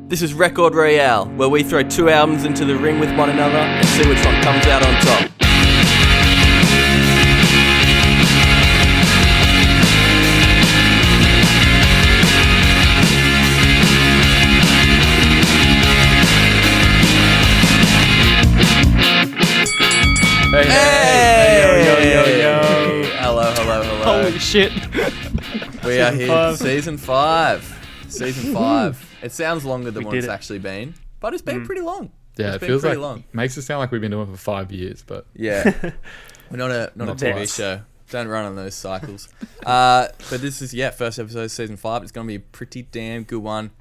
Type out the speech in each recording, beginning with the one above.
This is Record Royale, where we throw two albums into the ring with one another and see which one comes out on top. Hey! Yo. Hello. Holy shit. We are here, Season 5. Season 5. It sounds longer than what it's actually been, but it's been pretty long. Yeah, it feels like long. Makes it sound like we've been doing it for 5 years, but yeah, we're not a TV show. Don't run on those cycles. But this is first episode of Season 5. It's gonna be a pretty damn good one.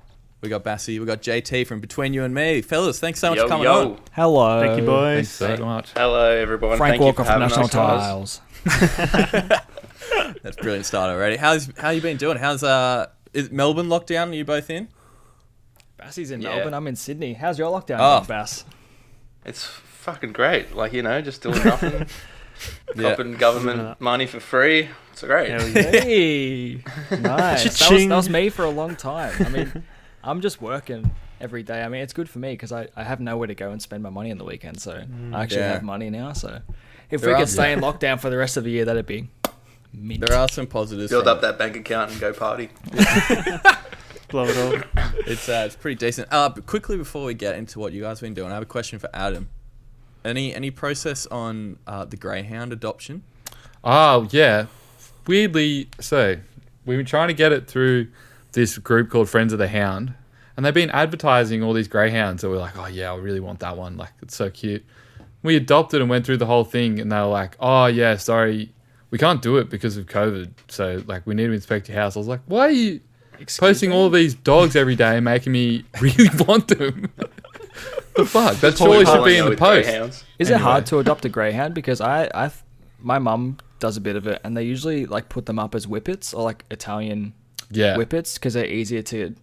We got Bassy, we got JT from Between You and Me, fellas. Thanks so much for coming on. Hello. Thank you, boys. thanks so much. Hello, everyone. Frank Thank Walker you for from having National us, Tiles. That's a brilliant start already. How you been doing? How's is Melbourne lockdown? Are you both in? Bassy's in Melbourne. I'm in Sydney. How's your lockdown going, Bass? It's fucking great. Like, just doing nothing. Copping government money for free. It's great. Hey, nice. That was me for a long time. I mean, I'm just working every day. I mean, it's good for me because I have nowhere to go and spend my money on the weekend. So I actually have money now. So if we could stay in lockdown for the rest of the year, that'd be mint. There are some positives. Build up that bank account and go party. Blow it all. It's pretty decent. But quickly before we get into what you guys have been doing, I have a question for Adam. Any process on the greyhound adoption? Oh, yeah. Weirdly, so we were trying to get it through this group called Friends of the Hound, and they've been advertising all these greyhounds, so we're like, oh yeah, I really want that one. Like, it's so cute. We adopted and went through the whole thing, and they were like, oh yeah, sorry, we can't do it because of COVID, so like we need to inspect your house. I was like, why are you posting all these dogs every day and making me really want them? The fuck? That surely should be in the post. Is it hard to adopt a greyhound? Because my mum does a bit of it, and they usually like put them up as whippets or like Italian whippets because they're easier to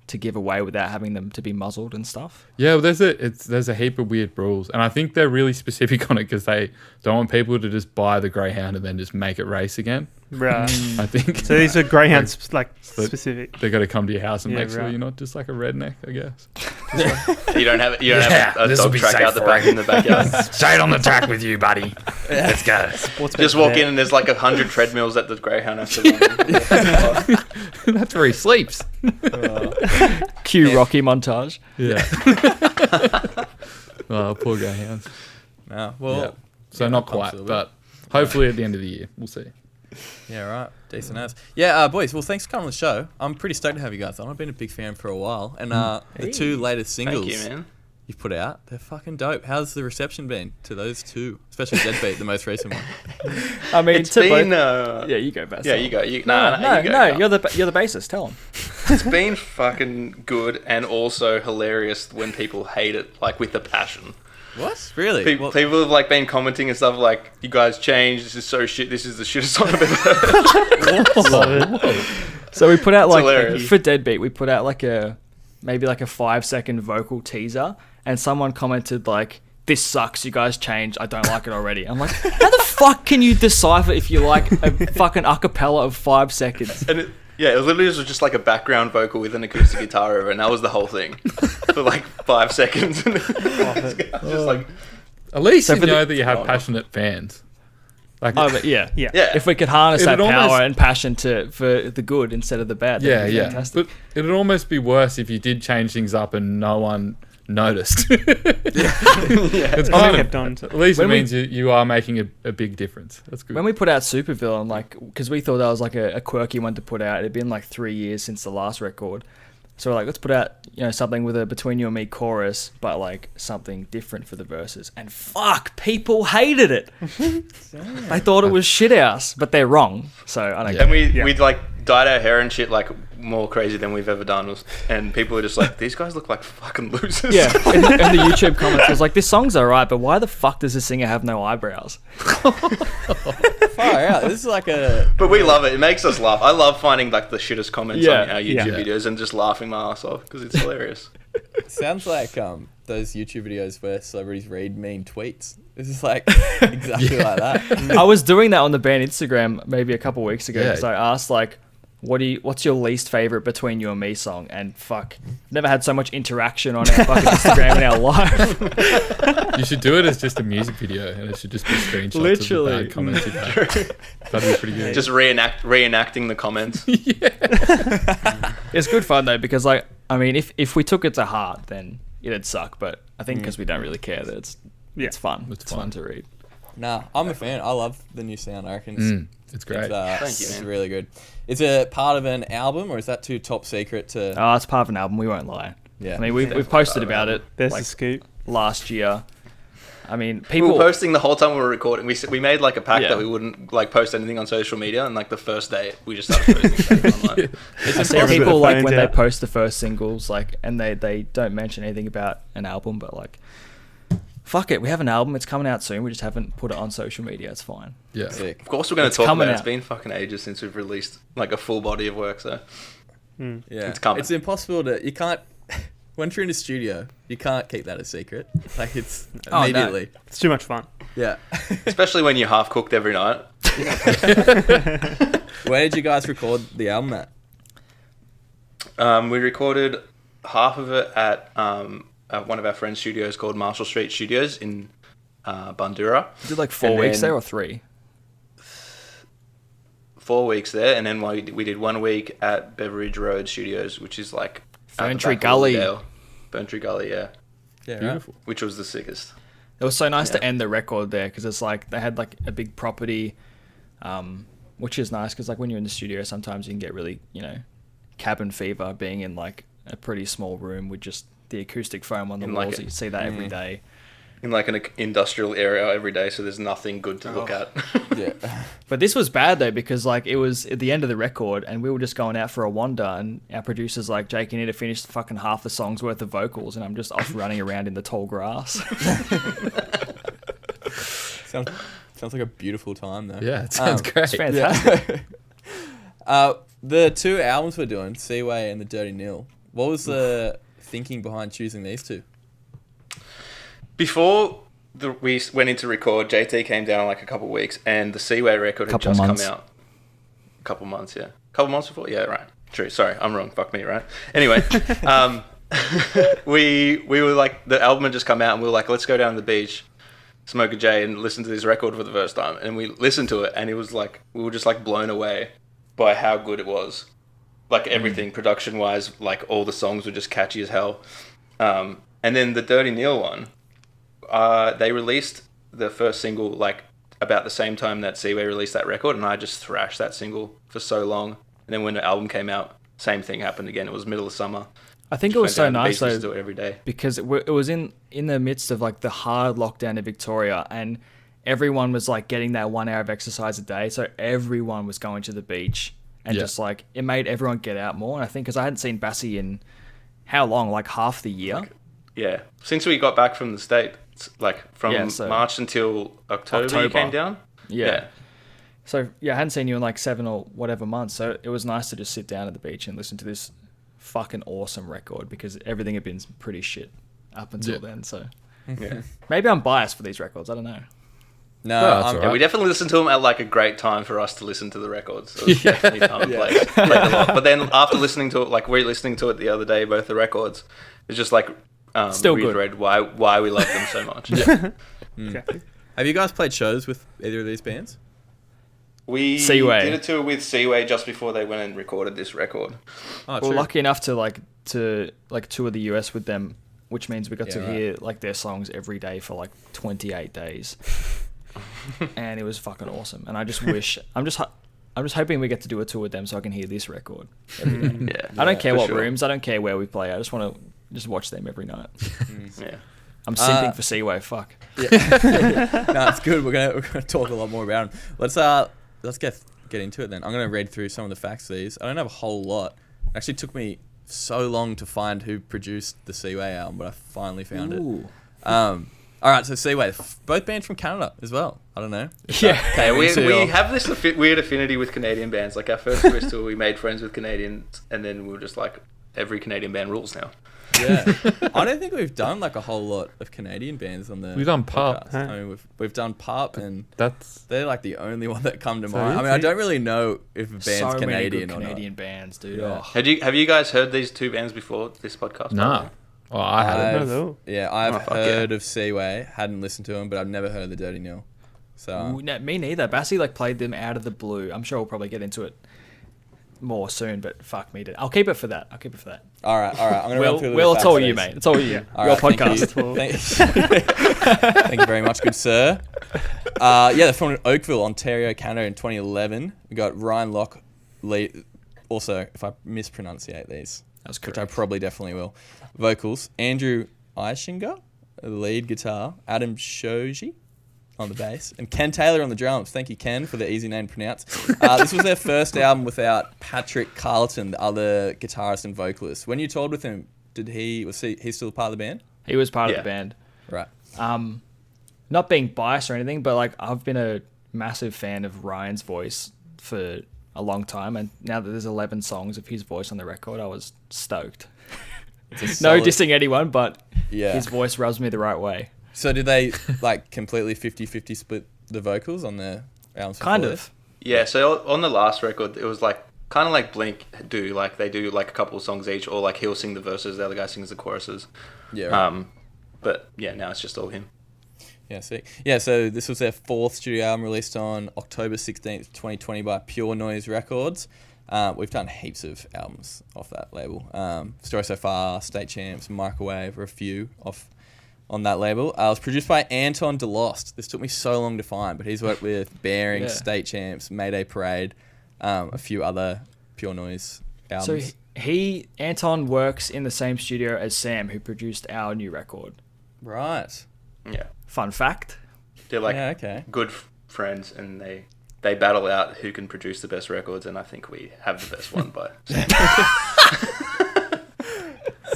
to give away without having them to be muzzled and stuff. Yeah, well, there's a heap of weird rules, and I think they're really specific on it because they don't want people to just buy the greyhound and then just make it race again. Right. I think so. These are greyhounds specific. They got to come to your house and make sure you're not just like a redneck, I guess. You don't have a dog track out the back in the backyard. Straight on the track with you, buddy. Let's go. Just walk in and there's like 100 treadmills that the greyhound has to run. That's where he sleeps. Cue Rocky montage. Yeah. Oh, poor greyhounds. So not quite, but hopefully at the end of the year, we'll see. Yeah, right. Decent as. Yeah, boys, well, thanks for coming on the show. I'm pretty stoked to have you guys on. I've been a big fan for a while. And the two latest singles you've put out, they're fucking dope. How's the reception been to those two? Especially Deadbeat, the most recent one. I mean, it's been... yeah, you go, Bass. Yeah, you go. No, you're the bassist. Tell them. It's been fucking good and also hilarious when people hate it, like, with a passion. What? Really? People have like been commenting and stuff like, "You guys changed. This is so shit. This is the shittest song I've ever heard." So we put out for Deadbeat, we put out maybe a 5-second vocal teaser, and someone commented like, "This sucks. You guys changed. I don't like it already." I'm like, how the fuck can you decipher if you like a fucking acapella of 5 seconds? And it literally was just like a background vocal with an acoustic guitar over it, and that was the whole thing for like 5 seconds. Just like, at least you know that you have passionate fans. Like, yeah. If we could harness that power and passion for the good instead of the bad, that'd be fantastic. But it'd almost be worse if you did change things up and no one noticed. It's kind of, at least it means you are making a big difference. That's good. When we put out Supervillain, because we thought that was like a quirky one to put out, it'd been like 3 years since the last record, so we're like, let's put out something with a Between You and Me chorus, but like something different for the verses. And fuck, people hated it. They thought it was shit house, but they're wrong. So I don't. And we'd like dyed our hair and shit like more crazy than we've ever done, and people are just like, these guys look like fucking losers. Yeah, in the YouTube comments, I was like, this song's alright, but why the fuck does the singer have no eyebrows? Far out. This is like But we love it. It makes us laugh. I love finding like the shittest comments on our YouTube videos and just laughing my ass off because it's hilarious. Sounds like those YouTube videos where celebrities read mean tweets. This is like exactly like that. I was doing that on the band Instagram maybe a couple of weeks ago because I asked like, What's your least favorite Between You and Me song? And fuck, never had so much interaction on our fucking Instagram in our life. You should do it as just a music video, and it should just be screenshots Literally. of the bad comments you've had. That'd be pretty good. Just reenacting the comments. It's good fun though, because like, I mean, if we took it to heart, then it'd suck. But I think because we don't really care, that it's fun. It's fun to read. Nah, I'm a fan. I love the new sound. I reckon it's great. Thank you, It's man. really good. Is it part of an album, or is that too top secret to... Oh, it's part of an album. We won't lie. Yeah. I mean, we've posted about it There's like the scoop. last year. I mean, We people were posting the whole time we were recording. We made like a pact Yeah. that we wouldn't like post anything on social media, and like the first day we just started posting things online. I see Everybody people like phones when they out. post the first singles, like, and they don't mention anything about an album, but like, fuck it, we have an album. It's coming out soon. We just haven't put it on social media. It's fine. Yeah. Sick. Of course, we're going to It's talk coming about it. It's out. been fucking ages since we've released like a full body of work, so Yeah. It's coming. It's impossible to... You can't... Once you're in a studio, you can't keep that a secret. Like, it's Oh, no. immediately. It's too much fun. Yeah. especially when you're half cooked every night. Where did you guys record the album at? We recorded half of it at one of our friends' studios called Marshall Street Studios in Bundoora. Did like 4 And weeks then- there or 3? 4 weeks there, and then we did 1 week at Beveridge Road Studios, which is like at the Ferntree back of Gully. Lilydale. Ferntree Gully, yeah, Yeah, Beautiful. which was the sickest. It was so nice to Yeah. end the record there because it's like they had like a big property, which is nice because like when you're in the studio, sometimes you can get really, cabin fever being in like a pretty small room with just the acoustic foam on the In like walls. a- You see that every day. In like an industrial area every day, so there's nothing good to look at. Yeah. But this was bad though because like it was at the end of the record and we were just going out for a wander and our producer's like, Jake, you need to finish fucking half the song's worth of vocals, and I'm just off running around in the tall grass. Sounds like a beautiful time, though. Yeah, it sounds great. It's fantastic. The two albums we're doing, Seaway and The Dirty Nil, what was the thinking behind choosing these two? Before we went into record, JT came down like a couple of weeks, and the Seaway record had Couple just months. come out. A couple months, yeah. Couple months before? Yeah, right. True. Sorry, I'm wrong. Fuck me, right? Anyway, we were like, the album had just come out, and we were like, let's go down to the beach, smoke a J, and listen to this record for the first time. And we listened to it, and it was like, we were just like blown away by how good it was. Like everything, production-wise, like all the songs were just catchy as hell. And then the Dirty Nil one, they released the first single like about the same time that Seaway released that record, and I just thrashed that single for so long. And then when the album came out, same thing happened again. It was middle of summer. I think it was Went so down to the nice beach, listened though to it every day. because it was in the midst of like the hard lockdown in Victoria, and everyone was like getting that 1 hour of exercise a day, so everyone was going to the beach, and Yeah. just like it made everyone get out more. And I think because I hadn't seen Bassy in how long, like half the year. Yeah, since we got back from the States, like from Yeah, so- March until October, you came down. Yeah. So yeah, I hadn't seen you in like 7 or whatever months, so it was nice to just sit down at the beach and listen to this fucking awesome record because everything had been pretty shit up until then. So Yeah. maybe I'm biased for these records. I don't know. No, Well, that's I'm- all Yeah, right. we definitely listened to them at like a great time for us to listen to the records. It was definitely time and place. Played a lot. But then after listening to it, like re-listening to it the other day, both the records, it's just like Still good. reiterated why we love them so much. Exactly. Have you guys played shows with either of these bands? We Seaway. did a tour with Seaway just before they went and recorded this record. Oh, We're true. lucky enough to tour the US with them, which means we got Yeah, to right. hear like their songs every day for like 28 days, and it was fucking awesome. And I just wish I'm just hoping we get to do a tour with them so I can hear this record every day. Yeah, I don't care for what sure. rooms, I don't care where we play. I just want to just watch them every night. Yeah. I'm simping for Seaway. Fuck. No, it's good. We're gonna talk a lot more about them. Let's get into it then. I'm gonna read through some of the facts of these. I don't have a whole lot. It actually took me so long to find who produced the Seaway album, but I finally found it. All right, so Seaway, both bands from Canada as well. I don't know. Yeah. Yeah, we into- have this weird affinity with Canadian bands. Like our first US tour, we made friends with Canadians, and then we were just like, every Canadian band rules now. Yeah, I don't think we've done like a whole lot of Canadian bands on the. We've done Pup. podcast. I mean, we've done Pup, and That's they're like the only one that come to So mind. I you mean, I think- don't really know if a band's so many Canadian good or Canadian bands, dude. Yeah. Oh. Have you guys heard these two bands before this podcast? no. Oh, I not. haven't. No. I've Oh, fuck heard of Seaway. Hadn't listened to them, but I've never heard of the Dirty Nil. So Ooh, no, me neither. Bassy like played them out of the blue. I'm sure we'll probably get into it more soon, but fuck me. I'll keep it for that. all right. I'm gonna run through the Will, it's facts all of you, these. mate. It's all you. All Your right, podcast. Thank you very much, good sir. They're from Oakville, Ontario, Canada in 2011. We got Ryan Locke, also, if I mispronunciate these, That's which correct. I probably definitely will. Vocals, Andrew Eischinger, lead guitar, Adam Shoji on the bass, and Ken Taylor on the drums. Thank you, Ken, for the easy name to pronounce. This was their first album without Patrick Carleton, the other guitarist and vocalist. When you toured with him, was he still a part of the band? He was part of Yeah. the band. Right. Not being biased or anything, but like I've been a massive fan of Ryan's voice for a long time, and now that there's 11 songs of his voice on the record, I was stoked. It's a No solid- dissing anyone, but Yeah. his voice rubs me the right way. So did they like completely 50-50 split the vocals on their albums? Kind before of. Yeah, so on the last record, it was like kind of like Blink do. Like they do like a couple of songs each, or like he'll sing the verses, the other guy sings the choruses. this? Yeah. Right. But yeah, now it's just all him. Yeah, sick. Yeah, so this was their fourth studio album released on October 16th, 2020 by Pure Noise Records. We've done heaps of albums off that label. Story So Far, State Champs, Microwave, or a few off on that label. It was produced by Anton DeLost. This took me so long to find, but he's worked with Bearing, Yeah. State Champs, Mayday Parade, a few other Pure Noise So albums. Anton works in the same studio as Sam, who produced our new record. Right. Yeah, Fun fact. they're like Yeah, okay. good friends, and they battle out who can produce the best records, and I think we have the best one. But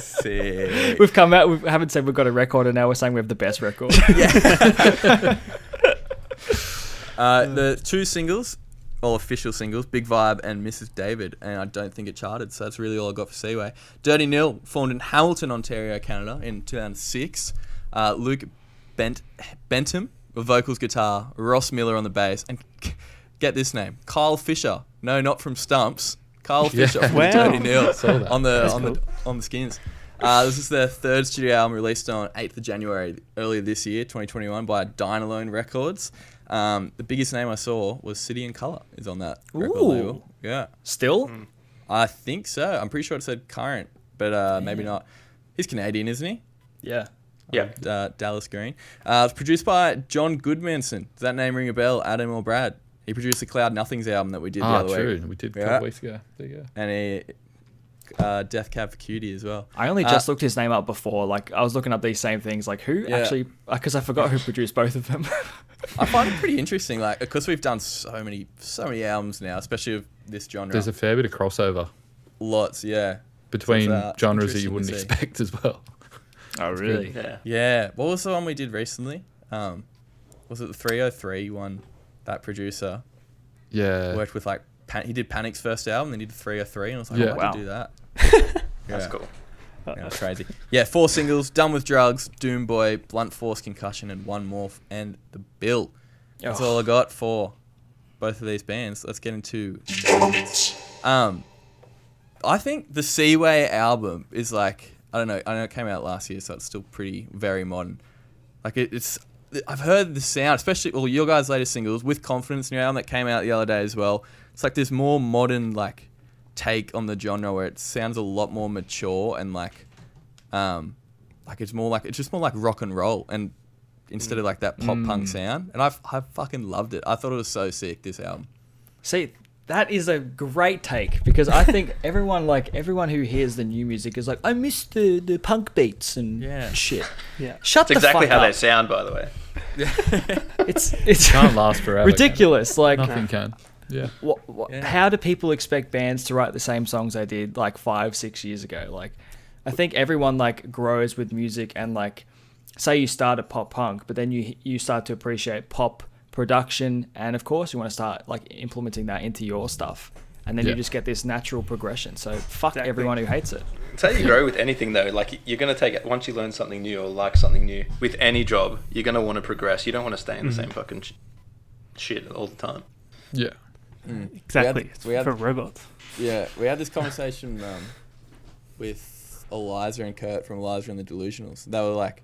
Sick. We've come out. We haven't said we've got a record, and now we're saying we have the best record. The two singles, all official singles, Big Vibe and Mrs. David, and I don't think it charted, so that's really all I got for Seaway. Dirty Nil, formed in Hamilton, Ontario, Canada in 2006. Luke Bentham, with vocals, guitar, Ross Miller on the bass, and get this name, Kyle Fisher. No, not from Stumps. Kyle Fisher from Wow. Dirty Nil Saw that. on the Skins. This is their third studio album released on 8th of January earlier this year, 2021, by Dynalone Records. The biggest name I saw was City and Colour is on that record Ooh. label. Yeah, Still, I think so. I'm pretty sure it said current, but maybe not. He's Canadian, isn't he? yeah. yeah, Dallas Green. It's produced by John Goodmanson. Does that name ring a bell, Adam or Brad? He produced the Cloud Nothings album that we did the other true. week. We did a Yeah. couple weeks ago. There you go. And he, Death Cab for Cutie as well. I only just looked his name up before. Like I was looking up these same things. Like who Yeah. actually? Because I forgot who produced both of them. I find it pretty interesting, like, because we've done so many albums now, especially of this genre. There's a fair bit of crossover Lots, yeah. between So it's, genres that you interesting wouldn't to see. expect as well. Oh really? yeah. Yeah. What was the one we did recently? Was it the 303 one? That producer Yeah. worked with like he did Panic's first album, then he did 303, and I was like, Yeah. oh, why'd Wow. you do that? That's Yeah. cool. Yeah, it's crazy. Yeah, 4 singles: Done with Drugs, Doom Boy, Blunt Force Concussion, and One Morph and the Bill. That's Oh. all I got for both of these bands. Let's get into. I think the Seaway album is like, I don't know. I know it came out last year, so it's still very modern. Like it's. I've heard the sound, especially your guys' latest singles, With Confidence, new album that came out the other day as well. It's like this more modern like take on the genre where it sounds a lot more mature and like it's just more like rock and roll, and instead of like that pop punk sound. And I fucking loved it. I thought it was so sick, this album. See, that is a great take because I think everyone who hears the new music is like, I miss the punk beats and Yeah. shit. Yeah. Shut It's exactly the how fuck they up. sound, by the way. It's Can't last forever. ridiculous. Like, Nothing can. Yeah. Yeah. how do people expect bands to write the same songs they did like 5-6 years ago? Like, I think everyone like grows with music, and like, say you start at pop punk, but then you start to appreciate pop production, and of course you want to start like implementing that into your stuff, and then Yeah. you just get this natural progression. So fuck Exactly. everyone who hates it. It's how you grow with anything though. Like you're gonna take it once you learn something new or like something new with any job. You're gonna want to progress. You don't want to stay in the same fucking shit all the time. Yeah. Exactly. We had- for robots. Yeah, we had this conversation with Eliza and Kurt from Eliza and the Delusionals. They were like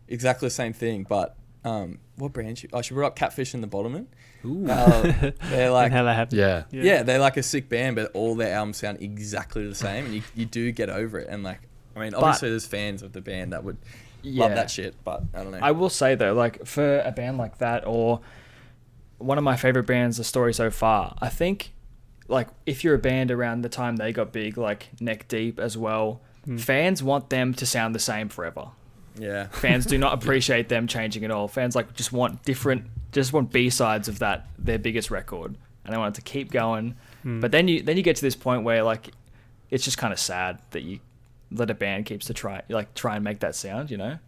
exactly the same thing, but what brand? She brought up Catfish and the Bottommen. Ooh. They're like, And how they have. Yeah. they're like a sick band, but all their albums sound exactly the same, and you do get over it. And like, I mean, obviously there's fans of the band that would love that shit, but I don't know. I will say though, like for a band like that, or one of my favorite bands, The Story So Far, I think, like if you're a band around the time they got big, like Neck Deep as well, fans want them to sound the same forever. Yeah. Fans do not appreciate them changing at all. Fans like just want B-sides of their biggest record, and they want it to keep going. But then you get to this point where like it's just kind of sad that you let a band keeps to try and make that sound, you know?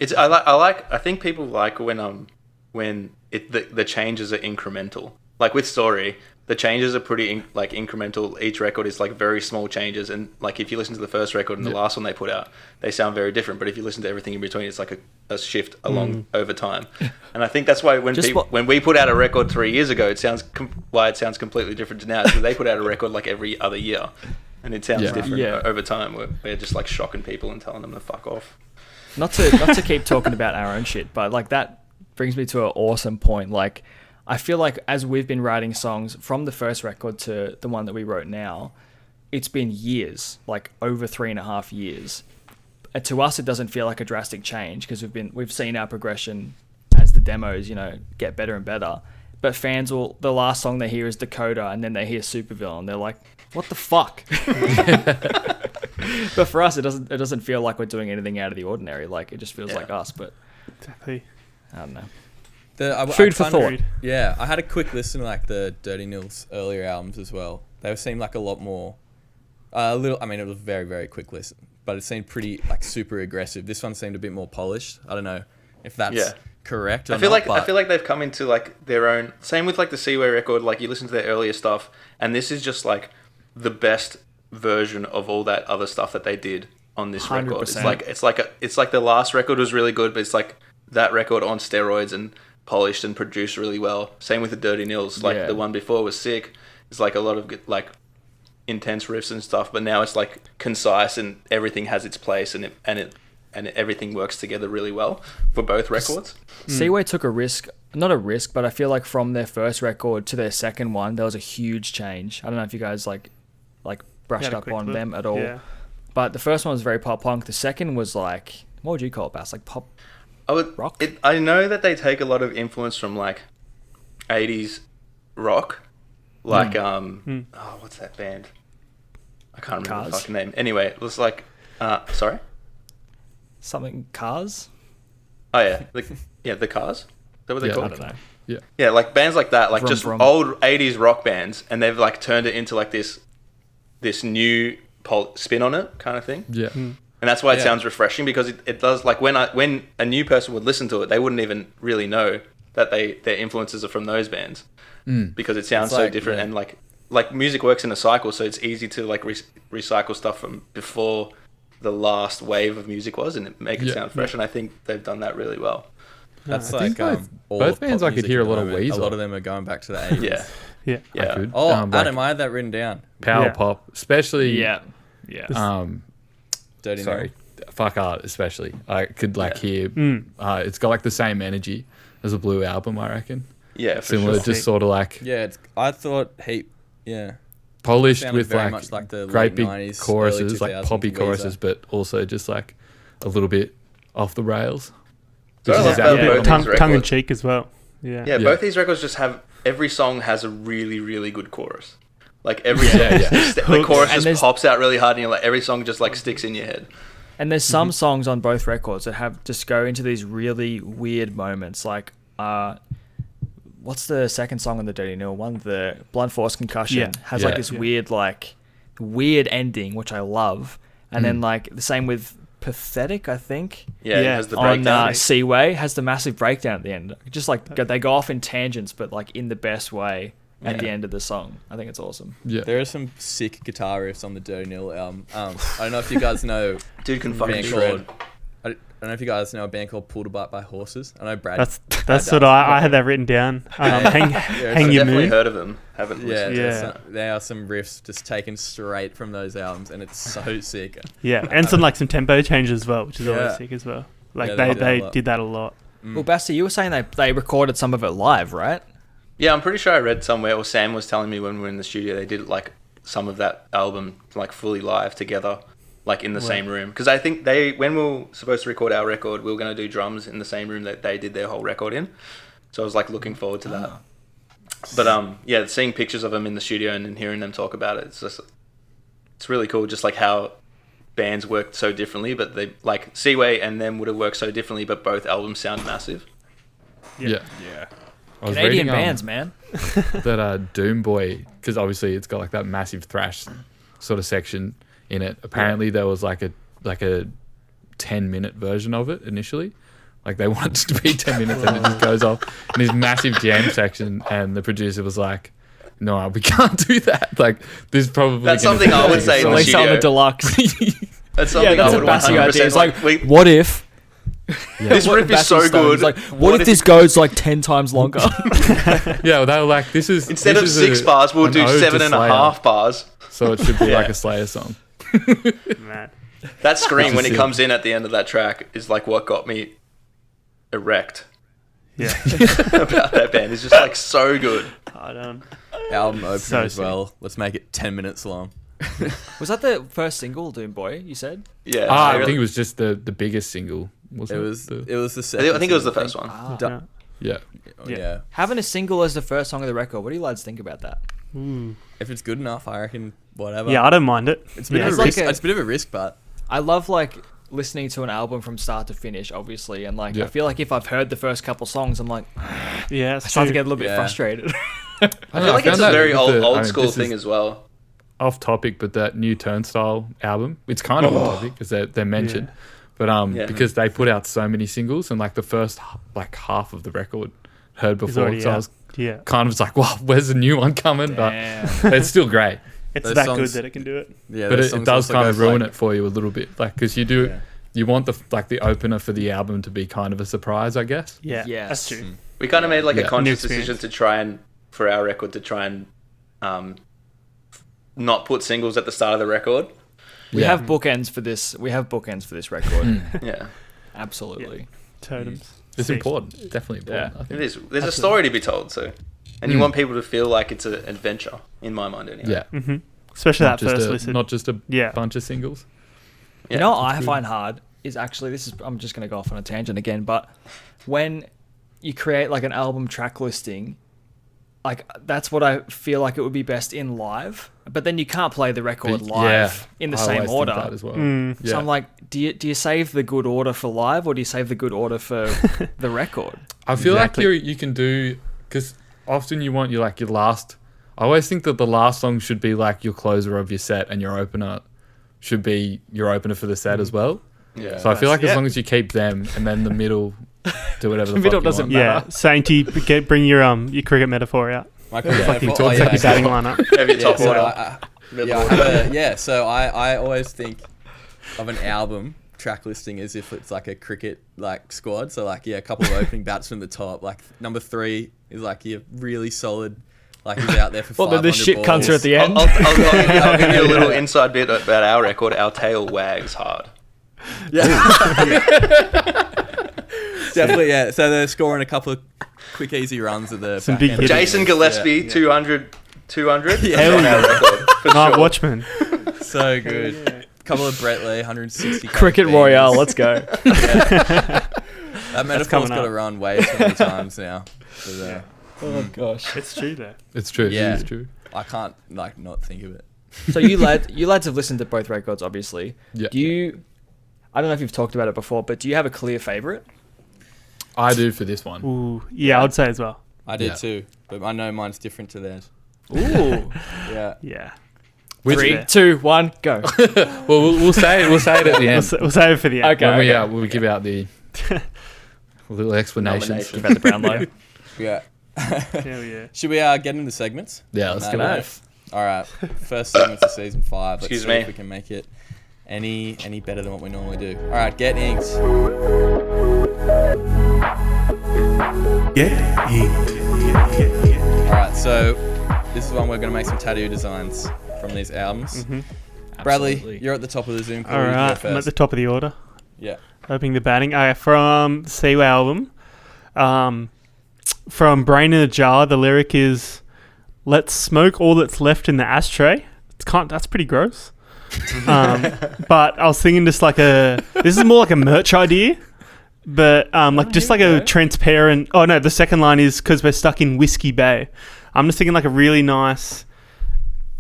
I think people like when the changes are incremental. Like with Story, the changes are pretty incremental. Each record is like very small changes, and like if you listen to the first record and the last one they put out, they sound very different. But if you listen to everything in between, it's like a shift along over time. And I think that's why when we put out a record 3 years ago, it sounds completely different to now. So they put out a record like every other year, and it sounds different over time. We're just like shocking people and telling them to fuck off. Not to keep talking about our own shit, but like that brings me to an awesome point. Like, I feel like as we've been writing songs from the first record to the one that we wrote now, it's been years, like over 3.5 years. And to us, it doesn't feel like a drastic change because we've seen our progression as the demos, you know, get better and better. But fans the last song they hear is Dakota, and then they hear Supervillain, and they're like, "What the fuck?" But for us, it doesn't feel like we're doing anything out of the ordinary. Like it just feels like us. But Exactly. I don't know. Food for thought. Yeah, I had a quick listen to like the Dirty Nils earlier albums as well. They seemed like a lot more, it was a very, very quick listen, but it seemed pretty like super aggressive. This one seemed a bit more polished. I don't know if that's correct or I feel not, like they've come into like their own. Same with like the Seaway record. Like you listen to their earlier stuff, and this is just like the best version of all that other stuff that they did on this 100%. record. It's like the last record was really good, but it's like that record on steroids and polished and produced really well. Same with the Dirty Nils. Like the one before was sick. It's like a lot of like intense riffs and stuff, but now it's like concise and everything has its place and everything works together really well for both records. Seaway took a risk, not a risk, but I feel like from their first record to their second one, there was a huge change. I don't know if you guys like brushed up on them at all. Yeah. But the first one was very pop punk. The second was like, what would you call it, Bass? Like pop rock? I know that they take a lot of influence from like 80s rock. Like, what's that band? I can't remember the fucking name. Anyway, it was like, sorry? Something Cars? Oh, yeah. The Cars? Is that what they're called? I don't know. Yeah. Yeah, like bands like that, like Vroom, just vroom. old 80s rock bands, and they've like turned it into like this new spin on it kind of thing. Yeah. And that's why it sounds refreshing, because it does, like when a new person would listen to it, they wouldn't even really know that their influences are from those bands, because it sounds so different. And like music works in a cycle, so it's easy to like recycle stuff from before the last wave of music was and make it sound fresh. And I think they've done that really well. That's I think like both all of bands pop I could music hear at a the lot of moment. Weezer. A lot of them are going back to the 80s. Yeah. Yeah. I could. Oh, like Adam, I had that written down. power Yeah. pop, especially. Yeah. Dirty Sorry, fuck art, especially. I could like hear. It's got like the same energy as a Blue album, I reckon. Yeah, for Similar, sure. just sort of like Yeah, I thought polished sounded with very like, much like the great late big 90s, choruses, early like 2000s poppy Weezer. choruses, but also just like a little bit off the rails. So I Which love is that exactly both what I these mean. Tongue in records. cheek as well. Yeah. Yeah, both these records just have, every song has a really, really good chorus. Like every the chorus And just there's- pops out really hard, and you're like, every song just like sticks in your head. And there's some songs on both records that have just go into these really weird moments. Like, what's the second song on the Dirty Nil one? The Blunt Force Concussion has like this weird ending, which I love. And then like the same with Pathetic, I think. Yeah, it Yeah. has the On breakdown. Seaway has the massive breakdown at the end. Just like they go off in tangents, but like in the best way. at the end of the song. I think it's awesome. Yeah. There are some sick guitar riffs on the Dirty Nil album. I don't know if you guys know. Dude can a fucking band shred. called- I don't know if you guys know a band called Pulled Apart by Horses. I know Brad. That's what I had that written down. Hang I've Your definitely Moon. heard of them. Haven't Yeah, listened. Yeah. there are some riffs just taken straight from those albums, and it's so sick. Yeah, and some tempo changes as well, which is Yeah. always sick as well. Like Yeah, they they do that a lot. did that a lot. Well, Bassy, you were saying they recorded some of it live, right? Yeah, I'm pretty sure I read somewhere, or Sam was telling me when we were in the studio, they did like some of that album like fully live together, like in the same room. Because I think when we were supposed to record our record, we were going to do drums in the same room that they did their whole record in. So I was like looking forward to that. But yeah, seeing pictures of them in the studio and hearing them talk about it, it's really cool. Just like how bands work so differently, but they like Seaway and them would have worked so differently, but both albums sound massive. Yeah. I was Canadian reading, bands, man. that Doom Boy, because obviously it's got like that massive thrash sort of section in it. Apparently there was like a 10-minute version of it initially. Like they wanted it to be 10 minutes and it just goes off in this massive jam section, and the producer was like, no, we can't do that. Like this is probably That's gonna something be I would like a say in song. the Release it on the studio. deluxe. That's something That's I a would Bassy 100% idea. It's like, wait, what if... this what riff is Bassy's so done. good. It's like, what if this goes like 10 times longer? Yeah, well, they were like, this is Instead this of is 6 bars, we'll an do ode to 7.5 Slayer. bars. So it should be Yeah. like a Slayer song. Man. That scream when Which it is comes in at the end of that track is like what got me erect Yeah. about that band. It's just like so good. I don't. Album opener So as sick. well. Let's make it 10 minutes long. Was that the first single, Doom Boy, you said? Yeah. I think it was just the biggest single, It wasn't it? was The- it was the second. I think it was the single, first one. Ah. Du- yeah. Yeah. yeah. Having a single as the first song of the record, what do you lads think about that? Ooh. If it's good enough, I reckon whatever. Yeah, I don't mind it. It's a bit Yeah, of it's a like risk. a- It's a bit of a risk, but I love like listening to an album from start to finish, obviously, and like Yeah. I feel like if I've heard the first couple songs, I'm like, yeah, I it's start to true. get a little bit Yeah. frustrated. I feel like it's a very old school this is thing as well. Off topic, but that new Turnstile album, it's kind of on topic because they're mentioned, but Yeah. because they put out so many singles and like the first like half of the record heard It's before, already so I out. was Yeah, kind of just like, wow, where's the new one coming? Damn. But it's still great. it's Those that songs- good that it can do it. yeah, But those it songs does also kind go of for, ruin like- it for you a little bit, like because Yeah. you want the opener for the album to be kind of a surprise, I guess. Yeah, Yes. that's true. We kind of made like Yeah. a conscious New decision experience. to try and, for our record, to try and not put singles at the start of the record. We Yeah. have bookends for this. We have bookends for this record. Yeah. Absolutely. Totems. It's Sick. important, definitely important. Yeah. I It think. is. There's a story to be told, so. And you want people to feel like it's an adventure, in my mind anyway. Yeah, Mm-hmm. Especially not that first just listen. not just a Yeah. bunch of singles. You know what I find hard is actually I'm just going to go off on a tangent again, but when you create like an album track listing, like that's what I feel like it would be best in live, but then you can't play the record live in the I same always think order. that as well. Mm. Yeah. So I'm like, do you save the good order for live or do you save the good order for the record? I feel Exactly. like you can do, because often you want your last. I always think that the last song should be like your closer of your set, and your opener should be your opener for the set as well. Yeah. So I feel like as Yeah. long as you keep them, and then the middle, do whatever the, The middle fuck you doesn't want. matter. Yeah, Sainty, bring your cricket metaphor out. My Fucking oh, talk yeah, about your so- batting lineup. Have your Yeah, top so order. So I always think of an album track listing as if it's like a cricket like squad. So like a couple of opening batsmen at the top. Like number 3 is like your really solid, like he's out there for Well, 500 then the shit balls. cunts are at the end. I'll give you a little inside bit about our record. Our tail wags hard. Definitely, yeah. So they're scoring a couple of quick, easy runs at the Some back big end. hitters. Jason Gillespie, Yeah. 200. Yeah. That's on our record. For Night sure. Watchman. So good. Couple of Brett Lee, 160. Cricket bangers. Royale, let's go. That metaphor's coming got to up. run way too many times now. But, Oh gosh. It's true though. It's true. Yeah. It is true. I can't not think of it. So you lads have listened to both records, obviously. Yeah. Do you? I don't know if you've talked about it before, but do you have a clear favorite? I do for this one. Ooh, yeah, I would say as well. I did Yeah. too, but I know mine's different to theirs. Ooh. Yeah. Yeah. Which, 3, 2, 1, go. well, we'll say it. We'll say it at the end We'll save it for the end. Okay. when we give out the little explanation. Nomination. Give out the Brownlow. Yeah. Hell yeah. Should we get into segments? Yeah, let's get it. All right. First segment of season 5. Let's Excuse see me. if we can make it any better than what we normally do. All right, get inked. Get inked. All right, so this is one we're going to make some tattoo designs from these albums. Bradley, Absolutely. you're at the top of the Zoom call. All You go right, I'm at first. the top of the order. Yeah. Opening the batting. From the Seaway album. From Brain in a Jar, the lyric is, "Let's smoke all that's left in the ashtray." That's pretty gross. But I was thinking just like this is more like a merch idea, but just like a transparent. Oh no, the second line is because we're stuck in Whiskey Bay. I'm just thinking like a really nice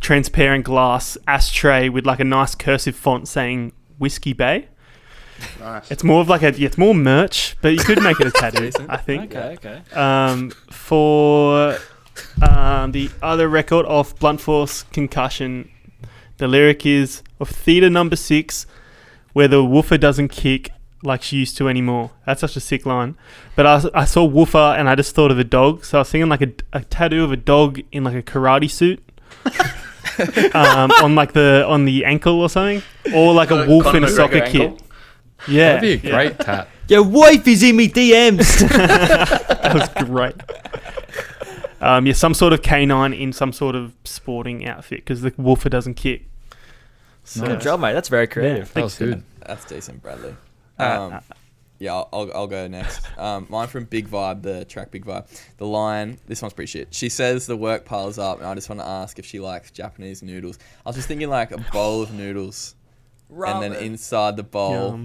transparent glass ashtray with like a nice cursive font saying Whiskey Bay. Nice. It's more of like it's more merch, but you could make it a tattoo, I think. Okay. For the other record of Blunt Force Concussion, the lyric is of Theatre Number 6, where the woofer doesn't kick like she used to anymore. That's such a sick line. But I saw woofer and I just thought of a dog, so I was thinking like a tattoo of a dog in like a karate suit. On the ankle or something, or like a wolf in a soccer kit. Yeah, That'd be a great tat. Your wife is in me DMs. That was great. Some sort of canine in some sort of sporting outfit because the woofer doesn't kick. So, Good job, mate. That's very creative. That was good. That's decent, Bradley. I'll go next. Mine from Big Vibe, the track Big Vibe. The line, this one's pretty shit. She says the work piles up, and I just want to ask if she likes Japanese noodles. I was just thinking like a bowl of noodles, and then inside the bowl,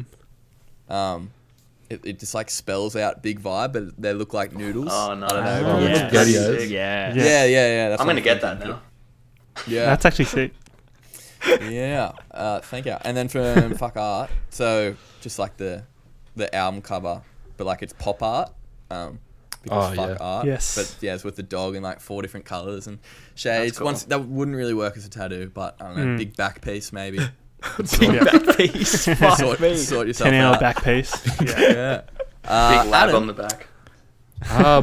it just like spells out Big Vibe, but they look like noodles. Oh, no. I don't know. Oh, Yeah. SpaghettiOs. Yeah. Yeah. That's I'm what going to get that now. Yeah. that's actually sick. Yeah. Thank you. And then from Fuck Art, so just like the album cover, but like it's pop art. Because fuck art. Yes. But yeah, it's with the dog in like 4 different colours and shades. Cool. That wouldn't really work as a tattoo, but I don't know, big back piece maybe. Big back piece. Fuck me. Sort yourself 10-hour out. back piece. Yeah. Yeah. Big lab Adam, on the back.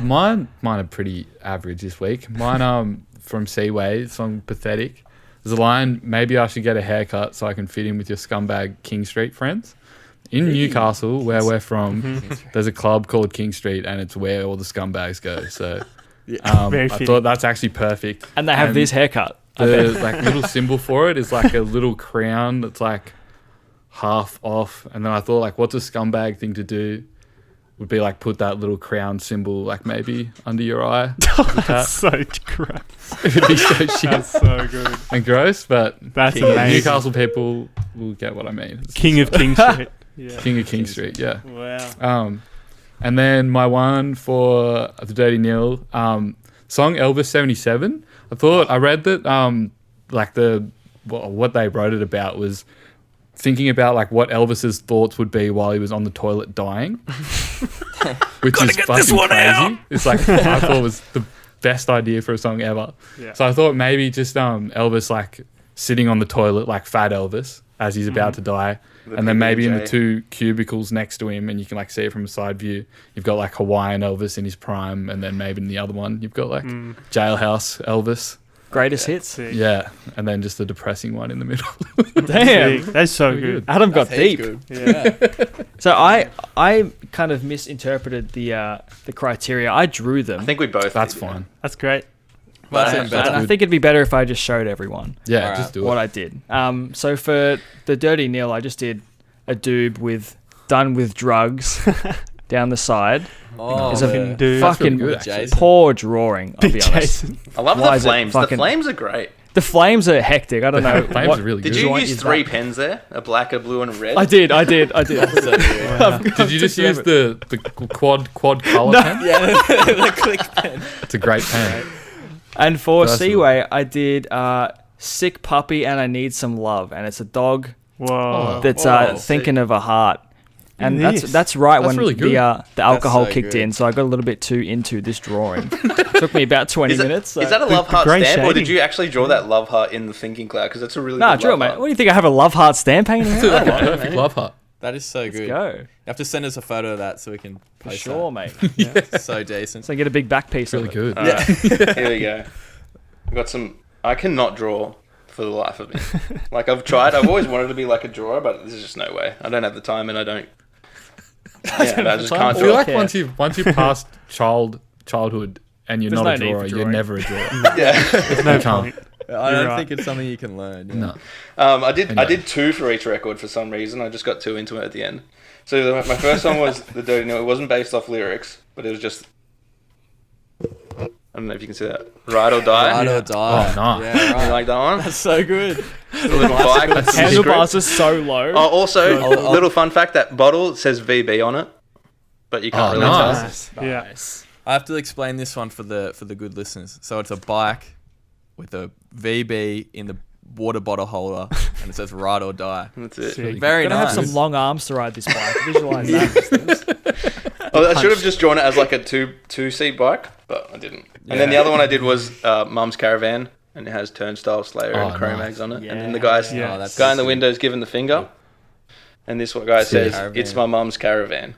Mine are pretty average this week. Mine from Seaway, song Pathetic. There's a line, maybe I should get a haircut so I can fit in with your scumbag King Street friends. In Newcastle, where we're from, there's a club called King Street, and it's where all the scumbags go. So Very I fitting. thought that's actually perfect. And they have this haircut. The like little symbol for it is like a little crown that's like half off. And then I thought like, what's a scumbag thing to do? Would be like put that little crown symbol like maybe under your eye. That's so gross. It'd be so shit That's so good. and gross, but That's amazing. Newcastle people will get what I mean. It's King of King Street. Yeah. King of King Street, yeah. Wow. And then my one for the Dirty Nil, song Elvis 77. I read that what they wrote it about was thinking about like what Elvis's thoughts would be while he was on the toilet dying, which is fucking crazy. It's like I thought was the best idea for a song ever. Yeah. So I thought maybe just Elvis like sitting on the toilet like fat Elvis as he's about to die. And then maybe in the 2 cubicles next to him, and you can like see it from a side view, you've got like Hawaiian Elvis in his prime, and then maybe in the other one you've got like Jailhouse Elvis. Greatest hits. Sick. Yeah, and then just the depressing one in the middle. Damn. Sick. That's so good. Adam got That's heaps deep. good. Yeah. So I kind of misinterpreted the criteria. I drew them. I think we both. That's did, yeah. fine. That's great. Well, But that's even better. I think it'd be better if I just showed everyone Yeah, Alright. just do what it. I did. So for the Dirty Nil, I just did a doob with done with drugs down the side. Oh, It's a Fucking dude. fucking really good, Jason. poor drawing, I'll Big be honest. Jason. I love Why the is it flames. The fucking- flames are great. The flames are hectic. I don't know. Flames what are really Did good. you joint use is 3 that? pens there? A black, a blue, and a red? I did. So good. Did you just use the quad color pen? Yeah, the click pen. It's a great pen. And for Personal. Seaway, I did Sick Puppy and I Need Some Love. And it's a dog Whoa. that's Whoa, thinking of a heart. And This. that's right That's when really good. the alcohol so kicked good. in, so I got a little bit too into this drawing. Took me about 20 minutes. So. Is that a love heart great stamp, or shading. did you actually draw that love heart in the thinking cloud? Because that's a really Nah, good draw it, love mate. heart. What do you think? I have a love heart stamp hanging around? Perfect love heart. That is so Let's good. go. You have to send us a photo of that so we can For post sure, that. mate. It's so decent. So I get a big back piece Really of it. good. All right. Here we go. I've got some. I cannot draw for the life of me. Like I've tried. I've always wanted to be like a drawer, but there's just no way. I don't have the time, and I don't. Yeah, I just can't I feel draw. like Yeah. once you pass childhood and you're There's not no a need drawer, for you're drawing. never a drawer. Yeah. There's no You can't. point. I You're don't right. think it's something you can learn. Yeah. No. I did Anyway. 2 for each record for some reason. I just got too into it at the end. So my first song was The Dirty No. It wasn't based off lyrics, but it was just. I don't know if you can see that. Ride or Die. Ride or die. Oh, nice. Yeah, You right. like that one? That's so good. The little bike with some Handlebars script. are so low. Oh, also, I'll- little fun fact: that bottle says VB on it, but you can't Oh, really tell. nice. Yeah. Nice. I have to explain this one for the good listeners. So it's a bike with a VB in the water bottle holder, and it says "Ride or Die." That's it. Sick. Very Gotta nice. have some long arms to ride this bike. Visualize that. Oh, I should have just drawn it as like a two-seat bike, but I didn't. And then the other one I did was Mum's Caravan, and it has Turnstile Slayer and Oh, Chrome nice. Eggs on it. Yeah. And then the guy's Yeah. Oh, that's guy in the sick. window's giving the finger, and this one guy Sick. says, Caravan. "It's my mum's caravan."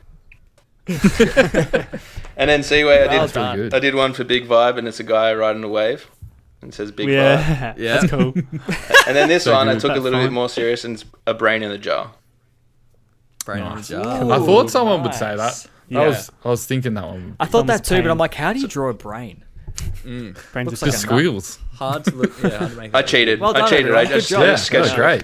And then Seaway, I Well did done. Good. I did one for Big Vibe, and it's a guy riding a wave, and it says Big Vibe. Yeah. Yeah. That's cool. And then this So one I good. took a That's little fun. bit more serious, and it's a brain in a jar. Brain in a Nice. jar. Ooh. I thought someone would say nice. that. Yeah. I was thinking that one. I thought Thumbs that too, but pain. I'm like, how do you draw a brain? Mm. Brains Looks are like Just a nut. squeals. Hard to look. Yeah, hard to make. I that cheated. Well I done, cheated. everyone. I Good just job. Yeah, sketched that's great.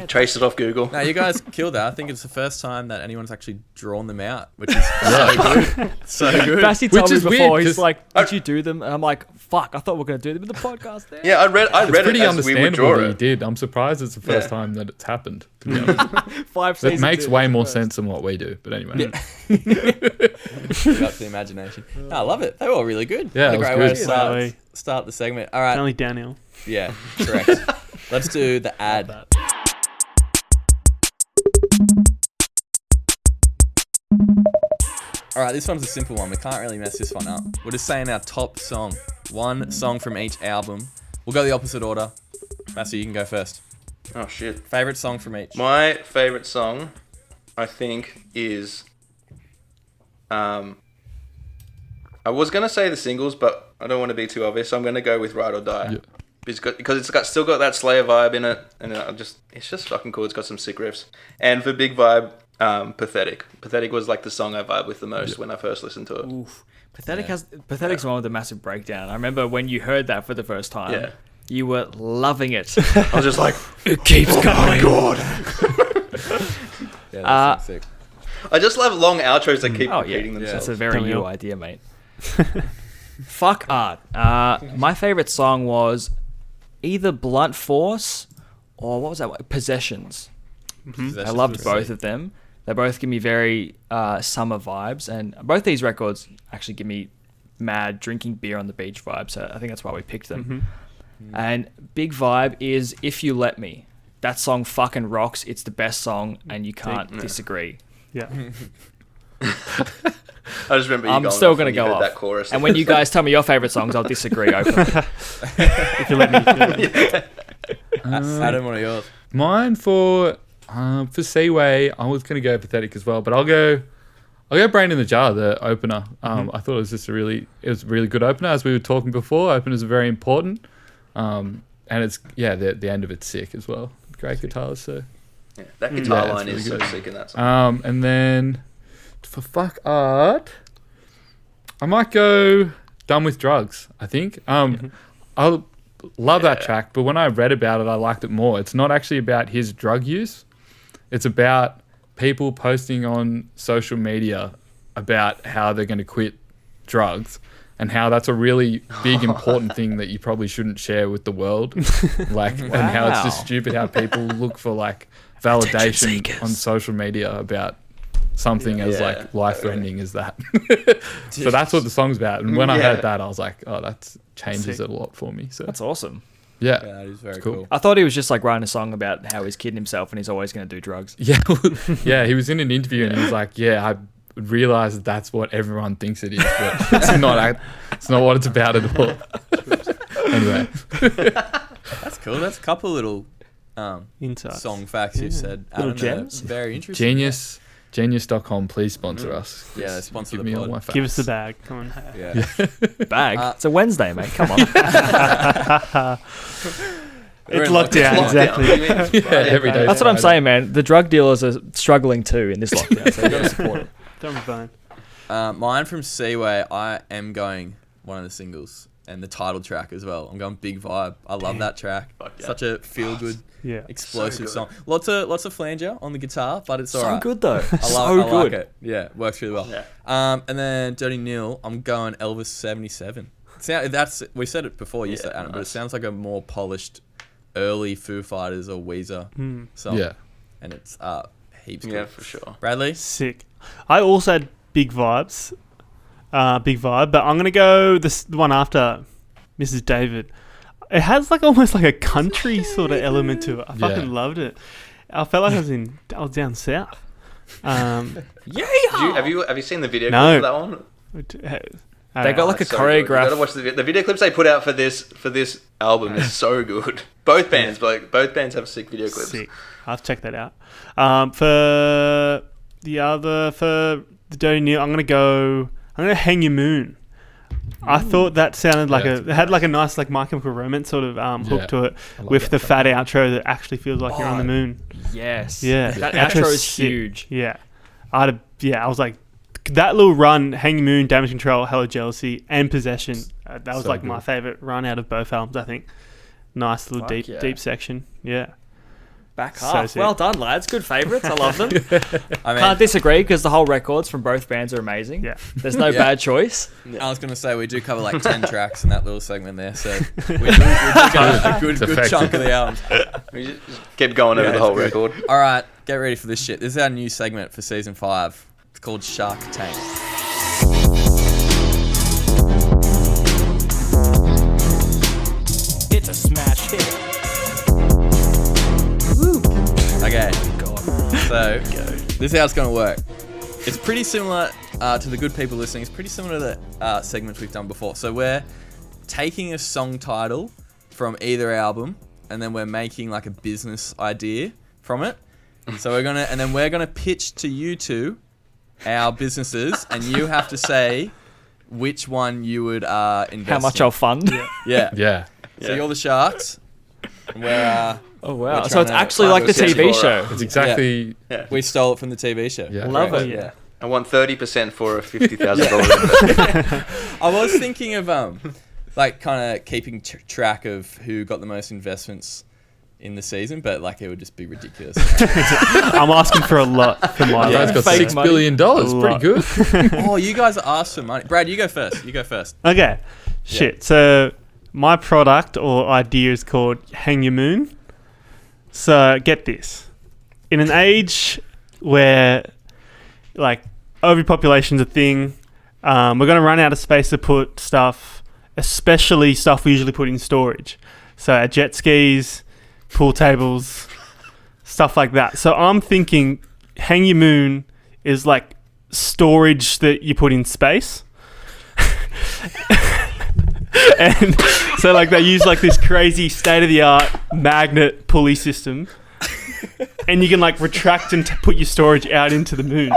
traced it off Google. No, you guys killed that. I think it's the first time that anyone's actually drawn them out, which is so good. So good. Bassy told Which me is weird, before, he's 'cause like, did you do them? And I'm like, fuck, I thought we were going to do them in the podcast there. Yeah, I read It's it pretty as we would understandable draw that you it. did. I'm surprised it's the first Yeah. time that it's happened. To be honest, 5 it seasons makes in, way it's more first. sense than what we do. But anyway, Got the imagination. No, I love it. They were all really good. Yeah, What a it was great good. way to Exactly. start the segment. All right. Only downhill. Yeah, correct. Let's do the ad. All right, this one's a simple one. We can't really mess this one up. We're just saying our top song. One song from each album. We'll go the opposite order. Massey, you can go first. Oh shit. Favorite song from each. My favorite song, I think, is. I was gonna say the singles, but I don't want to be too obvious, so I'm gonna go with Ride or Die. Yeah. Because it's still got that Slayer vibe in it, and it's just fucking cool. It's got some sick riffs. And for Big Vibe, Pathetic. Pathetic was like the song I vibe with the most when I first listened to it. Oof. Pathetic Yeah. Pathetic's one with a massive breakdown. I remember when you heard that for the first time. Yeah. You were loving it. I was just like, It keeps going. God. Yeah, that sounds sick. I just love long outros that keep Oh, yeah. repeating That's themselves. a very Tell me you all. idea, mate. Fuck art. My favorite song was either Blunt Force or what was that one? Possessions. I loved both of them. They both give me very summer vibes, and both these records actually give me mad drinking beer on the beach vibes. So I think that's why we picked them. And Big Vibe is If You Let Me. That song fucking rocks. It's the best song, and you can't disagree. Yeah. I just remember you I'm going still off gonna when you go heard off. that chorus. And when you guys tell me your favorite songs, I'll disagree openly. If you let me. Adam, what are yours? Mine for Seaway, I was gonna go Pathetic as well, but I'll go Brain in the Jar, the opener. I thought it was just a really good opener. As we were talking before, openers are very important. And it's the end of it's sick as well. Great guitars, so. Yeah, that guitar Yeah, line it's is really so good. sick in that song. And then for fuck art, I might go Done with Drugs, I think. I love that track, but when I read about it, I liked it more. It's not actually about his drug use. It's about people posting on social media about how they're going to quit drugs and how that's a really big, important thing that you probably shouldn't share with the world. Like, and how it's just Wow. stupid how people look for like validation on social media about something as Yeah. like life-threatening as that. So that's what the song's about. And when I Yeah. heard that, I was like, oh, that changes it a lot for me. So That's awesome. Yeah, that is very cool. cool. I thought he was just like writing a song about how he's kidding himself and he's always going to do drugs. yeah, yeah. He was in an interview and he was like, yeah, I realized that's what everyone thinks it is, but it's not what it's about at all. Anyway, That's cool. That's a couple little Insights. song facts you've said. Little Adam, they're gems. very interesting. Genius.com, please sponsor us. Yeah, sponsor Give the me all pod. my facts. Give us the bag. Come on. Yeah. Bag. It's a Wednesday, mate. Come on. It's locked down. Exactly. Yeah, every day. That's what I'm saying, man. The drug dealers are struggling too in this lockdown, so you got to support it. Don't be fine. Mine from Seaway, I am going one of the singles and the title track as well. I'm going Big Vibe. I love that track. yeah. Such a feel good, Yeah. explosive So song. Lots of flanger on the guitar, but it's So alright. good though. I like it. Yeah, works really well. Yeah. And then Dirty Neil, I'm going Elvis 77. We said it before, you said Adam, but it nice. sounds like a more polished early Foo Fighters or Weezer song. Yeah. And it's heaps Yeah, good. for sure. Bradley? Sick. I also had big vibes. Big vibe, but I'm gonna go the one after Mrs. David. It has like almost like a country sort of element to it. I fucking loved it. I felt like I was down south. Have you seen the video No. clip for that one? They got like a So good. You gotta choreograph. watch the video clips they put out for this album is so good. Both bands, both bands have sick video clips. Sick. I'll have to check that out. For the Dirty Neil, I'm gonna Hang Your Moon. I thought that sounded like it had like a nice like My Chemical Romance sort of hook to it with the fat outro that actually feels like you're on the moon. Yes. Yeah, That Outro's outro is sick. huge. Yeah, I was like that little run, Hang Your Moon, Damage Control, Hello Jealousy, and Possession. That was So like my good. favorite run out of both albums. I think nice little Fuck yeah. deep section. Yeah. Back So half. sick. Well done, lads. Good favourites. I love them. I mean, Can't disagree because the whole records from both bands are amazing. Yeah. There's no Yeah. bad choice. I was going to say we do cover like 10 tracks in that little segment there, so we do cover a good effective. chunk of the album. We just keep going over the whole record. All right, get ready for this shit. This is our new segment for season 5. It's called Shark Tank. It's a smash hit. Okay. So this is how it's going to work. It's pretty similar to the good people listening. It's pretty similar to the segments we've done before. So we're taking a song title from either album, and then we're making like a business idea from it. So we're gonna pitch to you two our businesses, and you have to say which one you would invest. How much in. I'll fund. Yeah. Yeah. So you're the sharks. And we're Oh, We're wow. So trying it's to actually find like the a TV Explorer. show. It's exactly. we stole it from the TV show. Yeah. Love Correct. it. Yeah. I want 30% for a $50,000 investment. I was thinking of like kind of keeping track of who got the most investments in the season, but like it would just be ridiculous. I'm asking for a lot for my You guys got Fake $6 money. billion. Pretty good. Oh, you guys asked for money. Brad, you go first. Okay. Shit. So my product or idea is called Hang Your Moon. So get this. In an age where like overpopulation's a thing, we're going to run out of space to put stuff, especially stuff we usually put in storage. So our jet skis, pool tables, stuff like that. So I'm thinking Hang Your Moon is like storage that you put in space. And so like they use like this crazy state-of-the-art magnet pulley system, and you can like retract and put your storage out into the moon.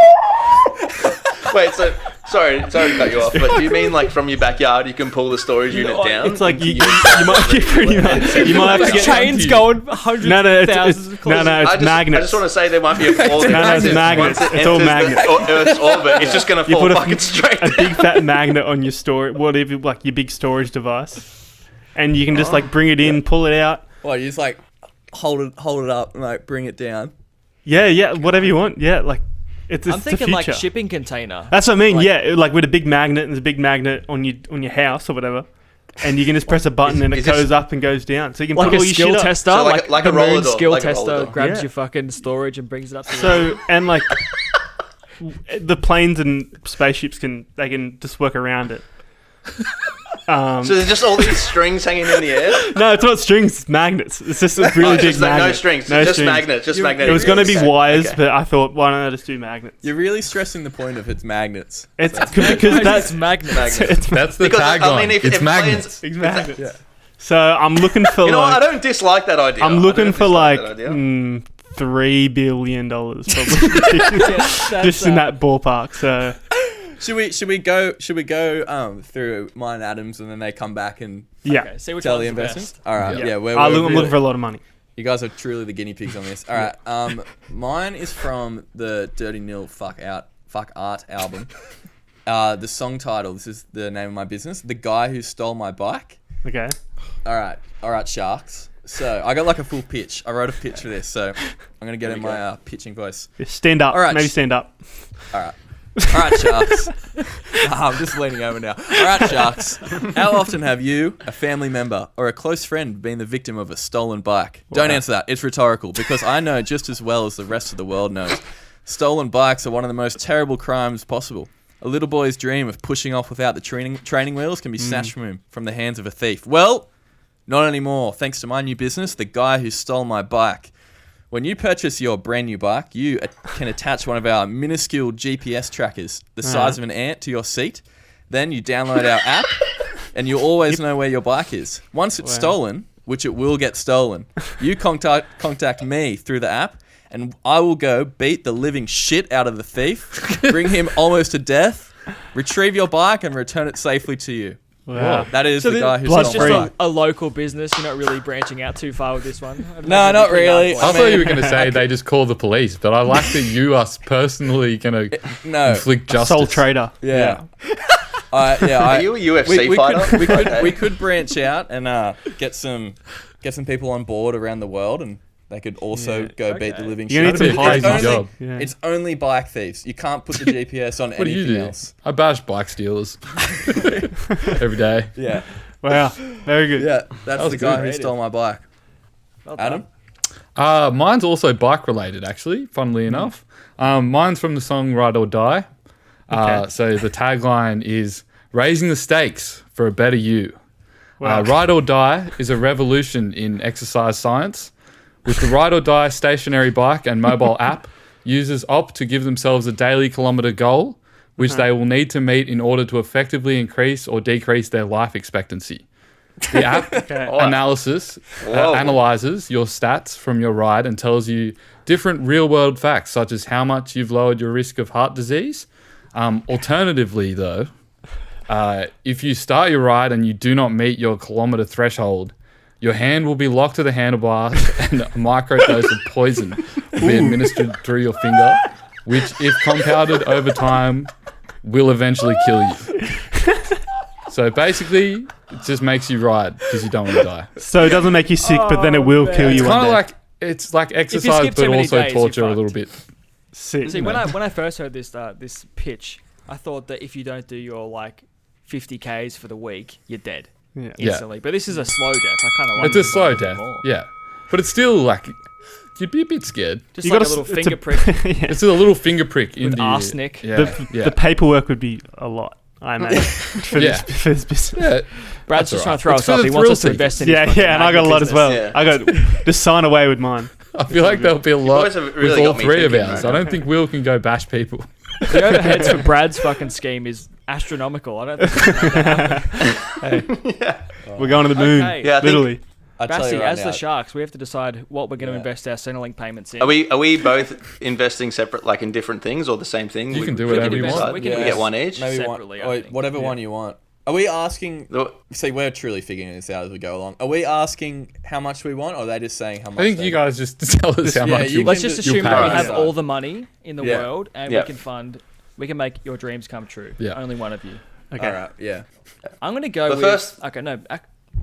Wait, so sorry to cut you off, but do you mean like from your backyard you can pull the storage unit down? It's like you might get pretty much. You might have to get Chains going hundreds of thousands of kilometers. it's I magnets. just want to say there might be a flaw there. No, it's magnets. Once it It's all enters magnets. the Earth's orbit, it's just going to You fall put fucking straight a big fat magnet on your storage, whatever, like your big storage device, and you can just like bring it in, pull it out. Well, you just like hold it up and like bring it down. Yeah, whatever you want. Yeah, like it's I'm the thinking future. like shipping container. That's what I mean. like- Yeah, like with a big magnet, and there's a big magnet on your house or whatever, and you can just press a button and it is this- goes up and goes down. So you can Like put a all your skill shit up. tester, So like the a roller moon door, skill like a roller tester door. grabs Yeah. your fucking storage and brings it up to the So and like the planes and spaceships can just work around it. So there's just all these strings hanging in the air. No, it's not strings. It's magnets. It's just a really big Just like magnet. no strings, No just strings. magnets, just magnetic. It was going to be Okay, wires, okay. but I thought, why don't I just do magnets? You're really stressing the point of it's magnets. It's because It's that's magnets. Magnets. it's That's the Because tagline. I mean, if it's planes- magnets. it's magnets. So I'm looking for You know what? I like don't dislike that idea. I'm looking for like that idea. $3 billion probably. Yeah, Just in that ballpark. So Should we go through mine and Adam's and then they come back and yeah. Okay, see which tell one's the the investments? best. All right. Yeah. Yeah. I'm looking for a lot of money. You guys are truly the guinea pigs on this. All right. Mine is from the Dirty Nil Fuck Art album. The song title. This is the name of my business. The Guy Who Stole My Bike. Okay. All right, sharks. So I got like a full pitch. I wrote a pitch for this, so I'm gonna get in my pitching voice. Yeah, stand up. All right, Maybe stand up. All right, sharks. I'm just leaning over now. All right, sharks. How often have you, a family member, or a close friend been the victim of a stolen bike? Don't answer that. It's rhetorical because I know just as well as the rest of the world knows. Stolen bikes are one of the most terrible crimes possible. A little boy's dream of pushing off without the training wheels can be snatched from the hands of a thief. Well, not anymore, thanks to my new business, The Guy Who Stole My Bike. When you purchase your brand new bike, you can attach one of our minuscule GPS trackers, the size of an ant, to your seat. Then you download our app, and you'll always know where your bike is. Once it's stolen, which it will get stolen, you contact me through the app, and I will go beat the living shit out of the thief, bring him almost to death, retrieve your bike, and return it safely to you. Wow. That is So the guy who blood stole my free. bike. A local business. You're not really branching out too far with this one. No, not really. I thought you were going to say they just call the police, but I like that you are personally going to No. inflict justice. Sole trader. Yeah. Are you a UFC fighter? We could branch out and get some people on board around the world, and they could also go beat the living You shit. need some That'd be a crazy hikers. job. Yeah. It's only bike thieves. You can't put the GPS on What do you anything do? else. I bash bike stealers every day. Yeah. Wow. Very good. Yeah. That's was the guy who good. stole my bike. Adam? Mine's also bike related, actually, funnily enough. Mine's from the song Ride or Die. Okay. So the tagline is raising the stakes for a better you. Wow. Ride or Die is a revolution in exercise science. With the Ride or Die stationary bike and mobile app, users opt to give themselves a daily kilometre goal, which they will need to meet in order to effectively increase or decrease their life expectancy. The app analyzes your stats from your ride and tells you different real-world facts, such as how much you've lowered your risk of heart disease. Alternatively, though, if you start your ride and you do not meet your kilometre threshold, your hand will be locked to the handlebars and a microdose of poison will be administered through your finger, which, if compounded over time, will eventually kill you. So basically, it just makes you ride because you don't want to die. So it doesn't make you sick, but then it will kill It's you one kind of day. it's like exercise, skip too but many also days, you're torture a fucked. little bit. Sick. See, when I first heard this pitch, I thought that if you don't do your like 50 Ks for the week, you're dead Yeah. instantly. But this is a slow death. I kind of like It's a this slow one bit death, more. yeah. But it's still like you'd be a bit scared. Just You like a gotta little it's finger prick. Yeah. It's a little finger prick in With the arsenic. Yeah, The paperwork would be a lot, I imagine, for Yeah. this business. yeah. Brad's That's just all trying right. to throw It's us for off. the He wants us to thrill invest in Yeah, his yeah, and I got a lot as well. Yeah. I got just sign away with mine. I feel like there'll be a lot boys have with really all got me three of thinking ours. right I don't think Will can go bash people. The overheads for Brad's fucking scheme is astronomical. I don't think it's gonna happen. We're going to the moon, Okay. Yeah, I think- literally. I tell Bassy, you right as now, the Sharks, we have to decide what we're going to invest our Centrelink payments in. Are we both investing separate, like in different things, or the same thing? You can do we whatever you decide? want. We can We invest get one each. maybe separately, I one, think. whatever one you want. Are we asking? The- See, we're truly figuring this out as we go along. Are we asking how much we want, or are they just saying how much? I think they you guys just tell us how yeah, much you you Let's can just just- assume you'll that we pay. have Yeah. all the money in the Yeah. world and Yeah. we can make your dreams come true. Yeah. Only one of you. Okay. All right, yeah. I'm going to go The with... first- Okay, no.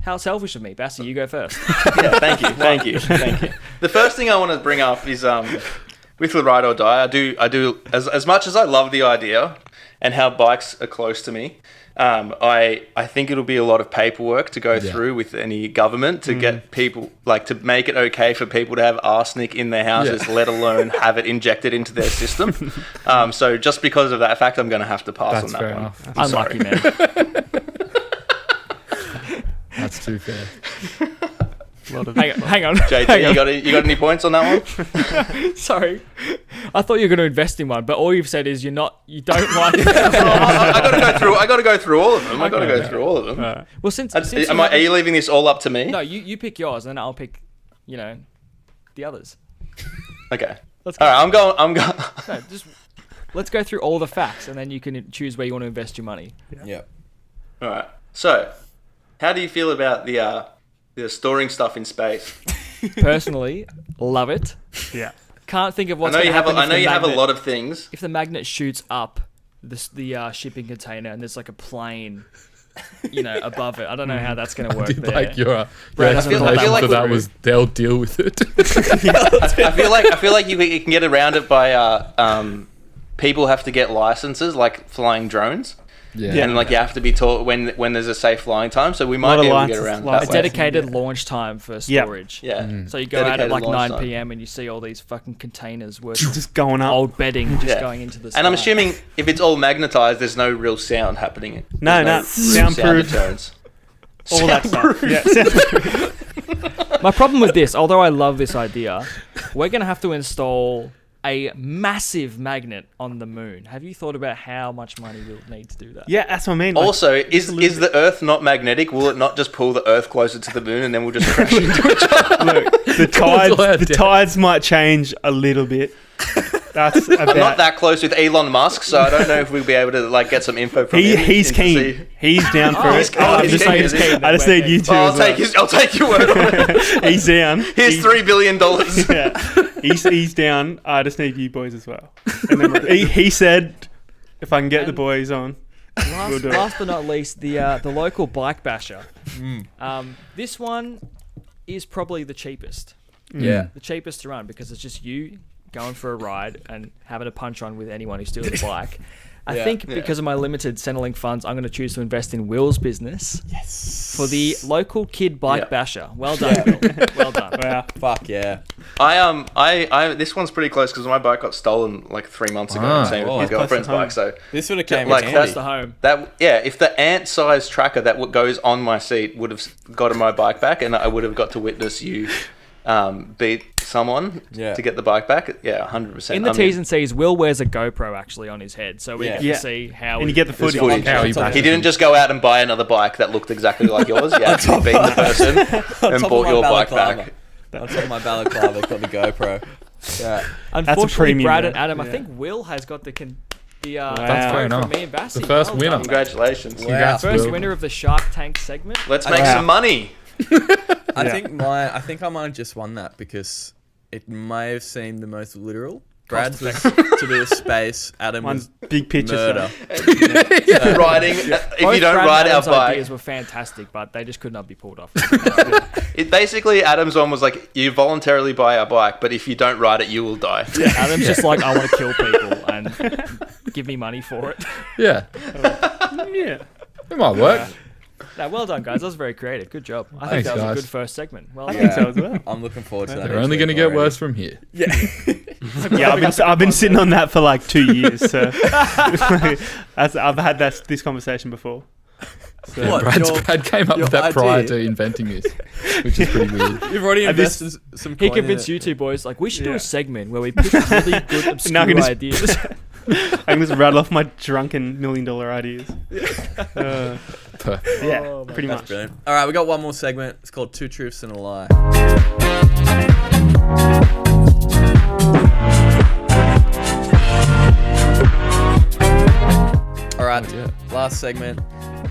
How selfish of me. Bassy, you go first. Yeah, thank you. The first thing I want to bring up is with the Ride or Die. I do as much as I love the idea and how bikes are close to me. I think it'll be a lot of paperwork to go through with any government to get people, like, to make it okay for people to have arsenic in their houses, let alone have it injected into their system. So just because of that fact, I'm going to have to pass That's on fair that one. enough. Unlucky, man. That's too fair. Hang on. JT, Hang on. you got any points on that one? Sorry. I thought you were going to invest in one, but all you've said is you don't like it. I got to go through all of them. I got to go through all of them. Alright. Well, since Are you leaving this all up to me? No, you pick yours, and then I'll pick, the others. Okay. Let's go. All right, I'm going. No, just let's go through all the facts, and then you can choose where you want to invest your money. Yep. All right. So, how do you feel about the storing stuff in space? Personally, love it. Yeah. Can't think of I what's know going you to have. happen. I know you have a lot of things. If the magnet shoots up the shipping container and there's like a plane, above it, I don't know how that's going to work. Like your Brad, explanation like for that was they'll deal with it. I feel like you can get around it by people have to get licenses, like flying drones. Yeah. And you have to be taught when there's a safe flying time, so we might be able to get around that a way. dedicated launch time for storage. Yeah. So you go out at like 9 time. p.m. and you see all these fucking containers worth Just going up. old bedding just going into the sky. And I'm assuming if it's all magnetized, there's no real sound happening. No, There's soundproof. sound deterrents. All that stuff. Yeah. Soundproof. My problem with this, although I love this idea, we're going to have to install a massive magnet on the moon. Have you thought about how much money we'll need to do that? Yeah, that's what I mean. Also, is the Earth not magnetic? Will it not just pull the Earth closer to the moon and then we'll just crash into each other? Look, the tides might change a little bit. That's about. I'm not that close with Elon Musk, so I don't know if we'll be able to get some info from him. He's keen. He's down for it. I just need you two. I'll take your word on it. He's down. Here's $3 billion. Yeah, he's down. I just need you boys as well. And then he said, if I can get the boys on, we'll do it. Last but not least, the local bike basher. This one is probably the cheapest. Yeah. The cheapest to run because it's just you going for a ride and having a punch on with anyone who steals a bike. I think because of my limited Centrelink funds, I'm going to choose to invest in Will's business. Yes. For the local kid bike basher. Well done, Will. Well done. Wow. Fuck yeah. I this one's pretty close because my bike got stolen 3 months ago. Same with my girlfriend's bike. So This would have came like, in That's handy. the home. if the ant-sized tracker that goes on my seat would have gotten my bike back, and I would have got to witness you beat someone to get the bike back. 100%. In the T's and C's, Will wears a GoPro actually on his head, so we get to see how. And you get the footage. He didn't just go out and buy another bike that looked exactly like yours. He actually beat the person and bought your bike back. On top of my balaclava, got the GoPro. Yeah. Unfortunately, premium, Brad though. and Adam, I think Will has got the That's fair vote enough. from me and Bassy. The first Well winner. done, mate. Congratulations. Wow. First Will. winner of the Shark Tank segment. Let's make some money. I think I might have just won that because it may have seemed the most literal. Brad's was to do with space. Adam was big picture murder. Riding. If Both you don't Brad ride and our Adam's ideas bike, were fantastic, but they just could not be pulled off. it basically Adam's one was like, you voluntarily buy our bike, but if you don't ride it, you will die. Adam's just like, I want to kill people and give me money for it. Yeah. Yeah. It might work. No, well done, guys. That was very creative. Good job. I think Thanks, that was guys. a good first segment. Well I done. think so as well. I'm looking forward to that. They're only going to get worse from here. Yeah. Yeah, I've been sitting on that for like 2 years. So I've had this conversation before. So. What? Brad came up your with that prior idea? to inventing this, which is pretty weird. You've already And this- invested some He coin in convinced it. you two boys, like, we should do a segment where we pick really good, obscure Now I can just- ideas. I can just rattle off my drunken $1 million ideas. Perfect. Yeah, pretty That's much. brilliant. All right, we got one more segment. It's called Two Truths and a Lie. All right, last segment.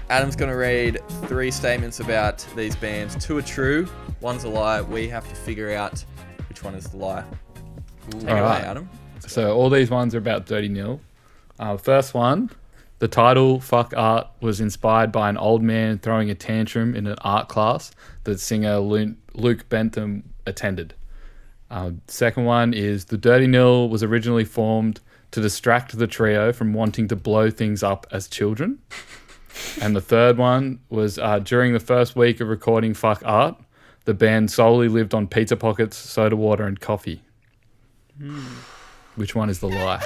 Adam's going to read 3 statements about these bands. 2 are true, 1's a lie. We have to figure out which one is the lie. Take it away, right. Adam. So all these ones are about Dirty Nil. First one, the title "Fuck Art" was inspired by an old man throwing a tantrum in an art class that singer Luke Bentham attended. Second one is the Dirty Nil was originally formed to distract the trio from wanting to blow things up as children. And the third one was during the first week of recording "Fuck Art," the band solely lived on pizza pockets, soda water, and coffee. Which one is the lie?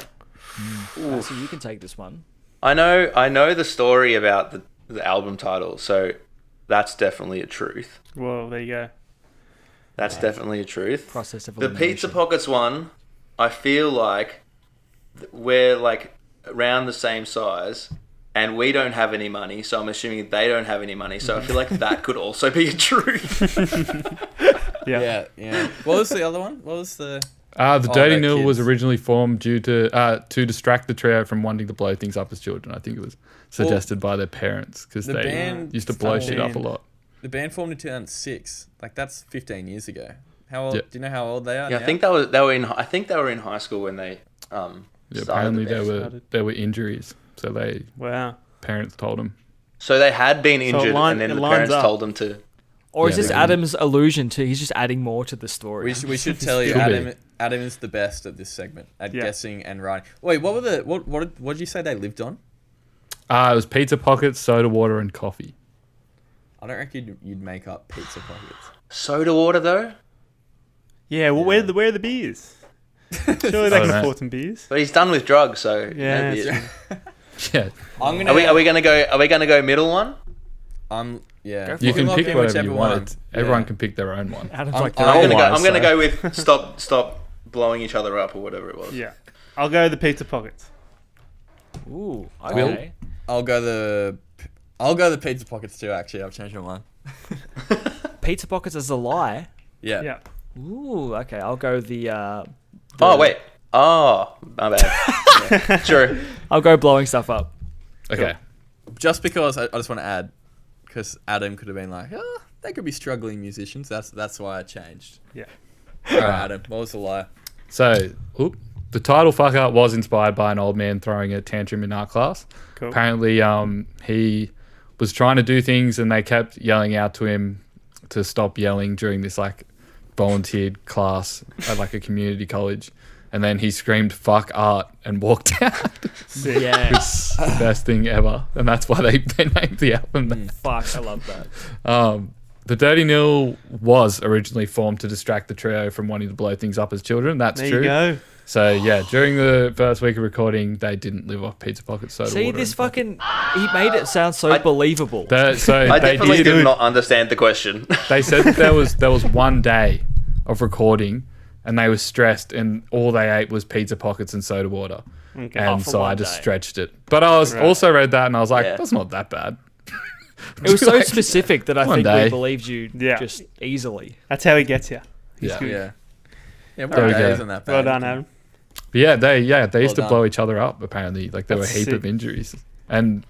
So you can take this one. I know the story about the album title, so that's definitely a truth. Well, there you go. That's definitely a truth. Process of The elimination. Pizza Pockets one, I feel like we're like around the same size, and we don't have any money, so I'm assuming they don't have any money. So I feel like that could also be a truth. Yeah. What was the other one? What was the... The Dirty they're Nil was kids. originally formed due to distract the trio from wanting to blow things up as children. I think it was suggested by their parents because the they band used to blow shit up a formed- lot. The band formed in 2006. Like, that's 15 years ago. How old? Yeah. Do you know how old they are Yeah, now? I think they were in. I think they were in high school when they Yeah, started apparently the band. there were injuries, so Wow. parents told them. So they had been injured, and then it the lines parents up. told them to. Or is Yeah, this yeah. Adam's allusion to he's just adding more to the story? We should tell you, Could be. Adam is the best at this segment, at Yeah. guessing and writing. Wait, what were the... What did you say they lived on? It was pizza pockets, soda water, and coffee. I don't reckon you'd make up pizza pockets. Soda water though. Yeah, well, where are the beers? Surely they I can don't know. afford some beers. But he's done with drugs, so Yeah, maybe that's Yeah, I'm gonna... Are we gonna go middle one? Yeah. Go for you it. can lock pick in whatever whichever you one. want. Everyone Yeah. can pick their own one. Adam's I'm- like, I'm "They're all I'm gonna lies, go with stop blowing each other up or whatever it was. Yeah. I'll go the pizza pockets. so." Ooh, Will? okay. I'll go the pizza pockets too. Actually, I've changed my mind. Pizza pockets as a lie. Yeah. Yeah. Ooh, okay. I'll go the. Oh wait. Oh, my bad. Yeah, true. I'll go blowing stuff up. Okay. Just because I just want to add, because Adam could have been like, oh, they could be struggling musicians. That's why I changed. Yeah. All right, Adam, what was the lie? So, the title "Fuck Up" was inspired by an old man throwing a tantrum in art class. Cool. Apparently, he was trying to do things, and they kept yelling out to him to stop yelling during this like volunteered class at like a community college. And then he screamed "fuck art" and walked out. Yeah. It's the best thing ever, and that's why they named the album that. Fuck, I love that. The Dirty Nil was originally formed to distract the trio from wanting to blow things up as children. That's There true. you go. So yeah, during the first week of recording, they didn't live off pizza pockets, soda See, water. this and fucking. He made it sound so believable. So I they definitely did. did not understand the question. They said that there was one day of recording, and they were stressed, and all they ate was pizza pockets and soda water. Okay. And for so I one just day. stretched it. But I was also read that, and I was like, Yeah. that's not that bad. It was so Like, specific that I one think day. we believed you Yeah. just easily. That's how he gets you. He's Yeah. good. Yeah. Yeah, There we one day go. isn't that bad. Well done, Adam. But they used to done. blow each other up. Apparently, like there were a That's heap sick. of injuries, and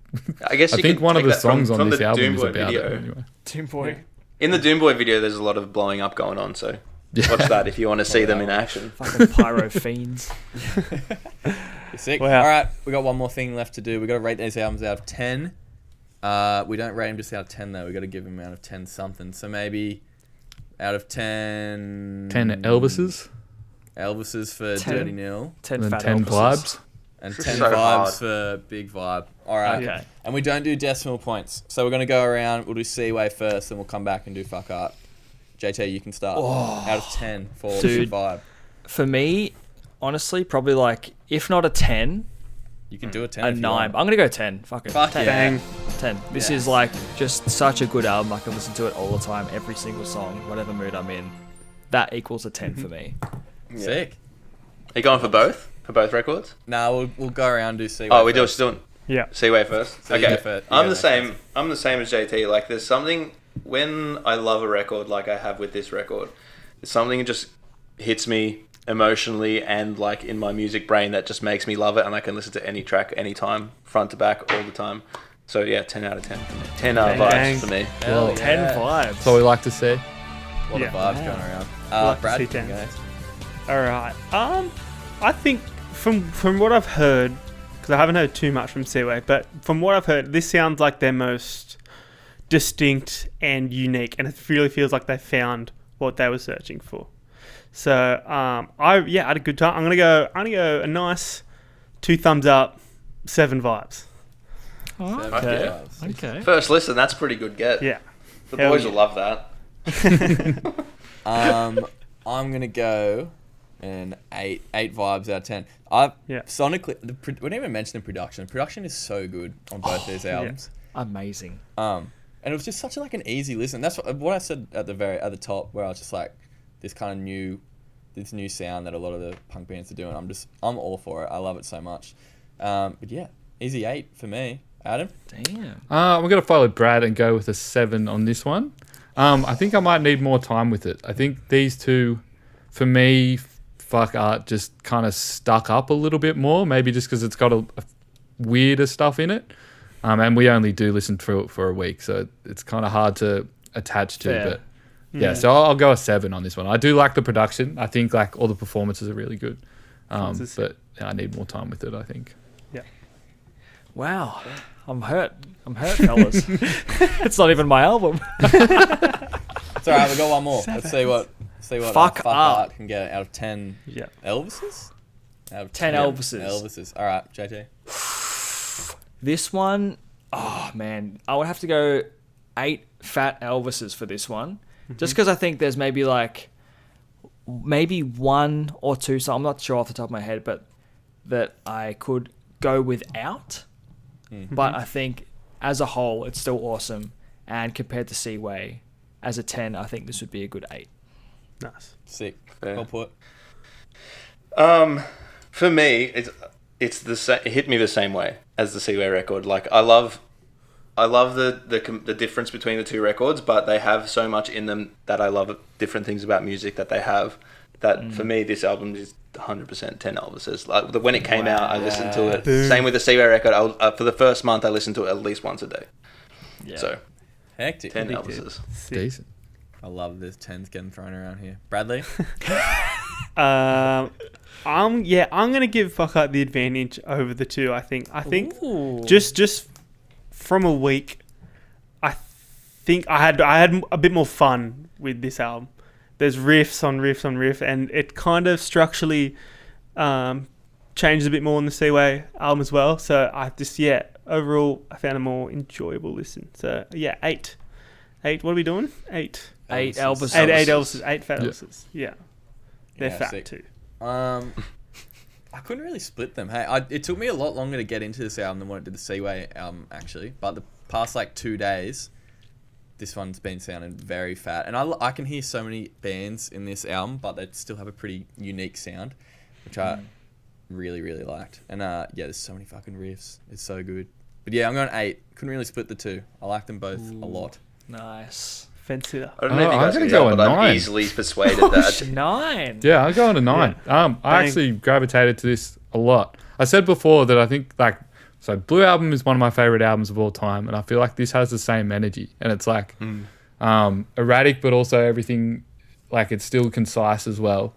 I guess I you think could one of take the that from- songs on from this the album is Doomboy about video. it. Anyway, Team boy. In the Doomboy video, there's a lot of blowing up going on. So watch that if you want to see them in action. Fucking pyro fiends. You're sick. Wow. All right, we got one more thing left to do. We got to rate these albums out of 10. We don't rate them just out of 10 though. We got to give them out of 10 something. So maybe out of 10. 10 Elvises, Elvises for 10. Dirty Nil, 10 and then fat 10 Elvises. vibes. and This 10 is so vibes hard. for Big Vibe. All right. Okay. And we don't do decimal points. So we're going to go around. We'll do Seaway first, and we'll come back and do Fuck Art. JT, you can start. Out of 10 for Dude. Big Vibe. For me, honestly, probably like, if not a 10, You can do a 10 a if you 9. want. I'm going to go 10. Fuck it. Fuck 10. yeah. Bang. 10. This Yeah. is like just such a good album. I can listen to it all the time, every single song, whatever mood I'm in. That equals a 10 for me. Sick. Are you going for both? For both records? Nah, we'll go around and do Seaway Oh, we do first. still Yeah. Seaway first. So you Okay. go first. You I'm go the next. same. I'm the same as JT. Like, there's something when I love a record, like I have with this record. There's something that just hits me emotionally and like in my music brain that just makes me love it, and I can listen to any track anytime, front to back, all the time. So yeah, 10 out of 10 for me. 10 Bang, vibes bang. for me. Hell 10 yeah. vibes. That's what we like to see. A lot of Yeah. vibes Yeah. going around. Like to Brad, see you can 10s. go. All right. I think from what I've heard, because I haven't heard too much from Seaway, but from what I've heard, this sounds like their most distinct and unique, and it really feels like they found what they were searching for. So I had a good time. I'm gonna go a nice 2 thumbs up, 7 vibes. Seven Okay. vibes. Okay. First listen, that's a pretty good get. Yeah. The Hell boys yeah. will love that. I'm gonna go an 8 vibes out of 10. Yeah. Sonically, we didn't even mention the production. The production is so good on both these albums. Amazing. And it was just such an easy listen. That's what I said at the top, where I was just like, this this new sound that a lot of the punk bands are doing. I'm all for it. I love it so much. But yeah, easy 8 for me. Adam? Damn. I'm going to follow Brad and go with a 7 on this one. I think I might need more time with it. I think these two, for me, fuck art just kind of stuck up a little bit more. Maybe just because it's got a weirder stuff in it. And we only do listen to it for a week, so it's kind of hard to attach to. Fair. But yeah, so I'll go a 7 on this one. I do like the production. I think like all the performances are really good. But I need more time with it, I think. Yeah. Wow. I'm hurt, fellas. It's not even my album. It's alright, we've got one more. Let's see what Fuck art can get out of 10 Yeah. Elvises? Out of 10 Elvises. Elvises. Alright, JT. This one, oh man, I would have to go 8 fat Elvises for this one. Just because I think there's maybe 1 or 2, so I'm not sure off the top of my head, but that I could go without. But I think as a whole, it's still awesome. And compared to Seaway, as a 10, I think this would be a good 8. Nice. Sick. Fair. Well put. For me, it's it hit me the same way as the Seaway record. Like I love the difference between the two records, but they have so much in them that I love different things about music that they have. That for me, this album is 100% 10 Elvises. Like when it came out, I listened to it. Boom. Same with the Seaway record. For the first month, I listened to it at least once a day. Yeah. So Hectic. 10 Elvises. Decent. I love this 10s getting thrown around here. Bradley? I'm gonna give Fuck Art the advantage over the 2. I think Ooh. just from a week, I think I had a bit more fun with this album. There's riffs on riffs on riff, and it kind of structurally changes a bit more on the Seaway album as well. So overall I found a more enjoyable listen. So yeah, 8. What are we doing? 8. 8 Elvises. 8 Elvises. 8 fat Elvises. Yeah. They're fat sick. too. I couldn't really split them. Hey, it took me a lot longer to get into this album than what it did the Seaway album, actually. But the past 2 days, this one's been sounding very fat. And I can hear so many bands in this album, but they still have a pretty unique sound, which I really, really liked. And there's so many fucking riffs. It's so good. But yeah, I'm going 8. Couldn't really split the 2. I like them both a lot. Nice. Fence hitter. I don't know if you I'm guys gonna can go tell, a but 9. I'm easily persuaded that 9. Yeah, I'm going to 9. I actually gravitated to this a lot. I said before that I think so Blue Album is one of my favorite albums of all time, and I feel like this has the same energy, and it's erratic, but also everything it's still concise as well.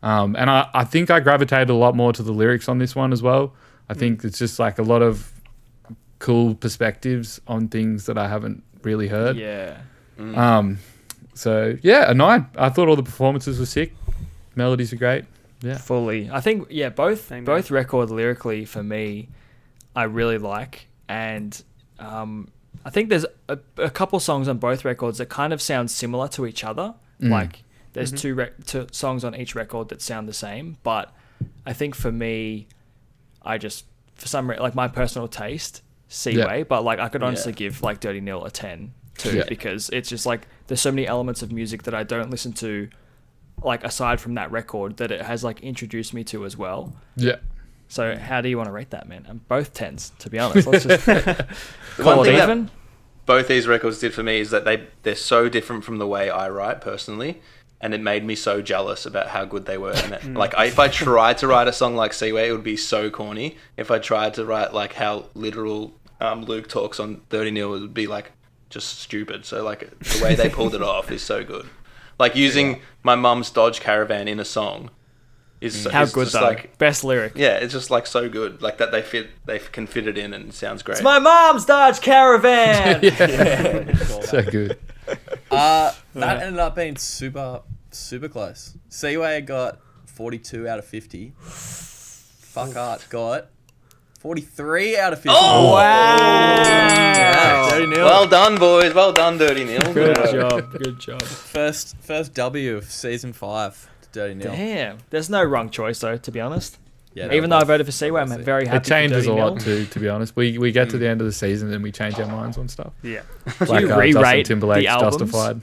And I think I gravitated a lot more to the lyrics on this one as well. I think it's just a lot of cool perspectives on things that I haven't really heard. Yeah. So yeah, a 9. I thought all the performances were sick. Melodies are great. Yeah. Fully. I think both record lyrically for me I really like, and I think there's a couple songs on both records that kind of sound similar to each other. There's two songs on each record that sound the same, but I think for me I just for some my personal taste Seaway, but I could honestly give Dirty Nil a 10 too, because it's just there's so many elements of music that I don't listen to aside from that record that it has introduced me to as well. Yeah. So how do you want to rate that, man? I'm both 10s, to be honest. Let's just the call one it thing even. that both these records did for me is that they're so different from the way I write personally, and it made me so jealous about how good they were. And if I tried to write a song like Seaway, it would be so corny. If I tried to write how literal Luke talks on 30 Nil, it would be just stupid. So the way they pulled it off is so good. Using my mum's Dodge Caravan in a song is how is good just though. Best lyric. Yeah, it's just so good. That they can fit it in and it sounds great. It's my mom's Dodge Caravan. So good. That ended up being super, super close. Seaway got 42 out of 50. Fuck Art got 43 out of 50. Oh, wow. Yeah. Dirty Nil. Well done, boys. Well done, Dirty Nil. Good job. First W of season 5 to Dirty Nil. Damn. There's no wrong choice though, to be honest. Yeah, Even though I voted for Seaway, I'm very happy It changes for a Dirty lot Nil. too, to be honest. We get to the end of the season and we change our minds on stuff. Yeah. Do you Justin re-rate Timberlake's the albums? Justified.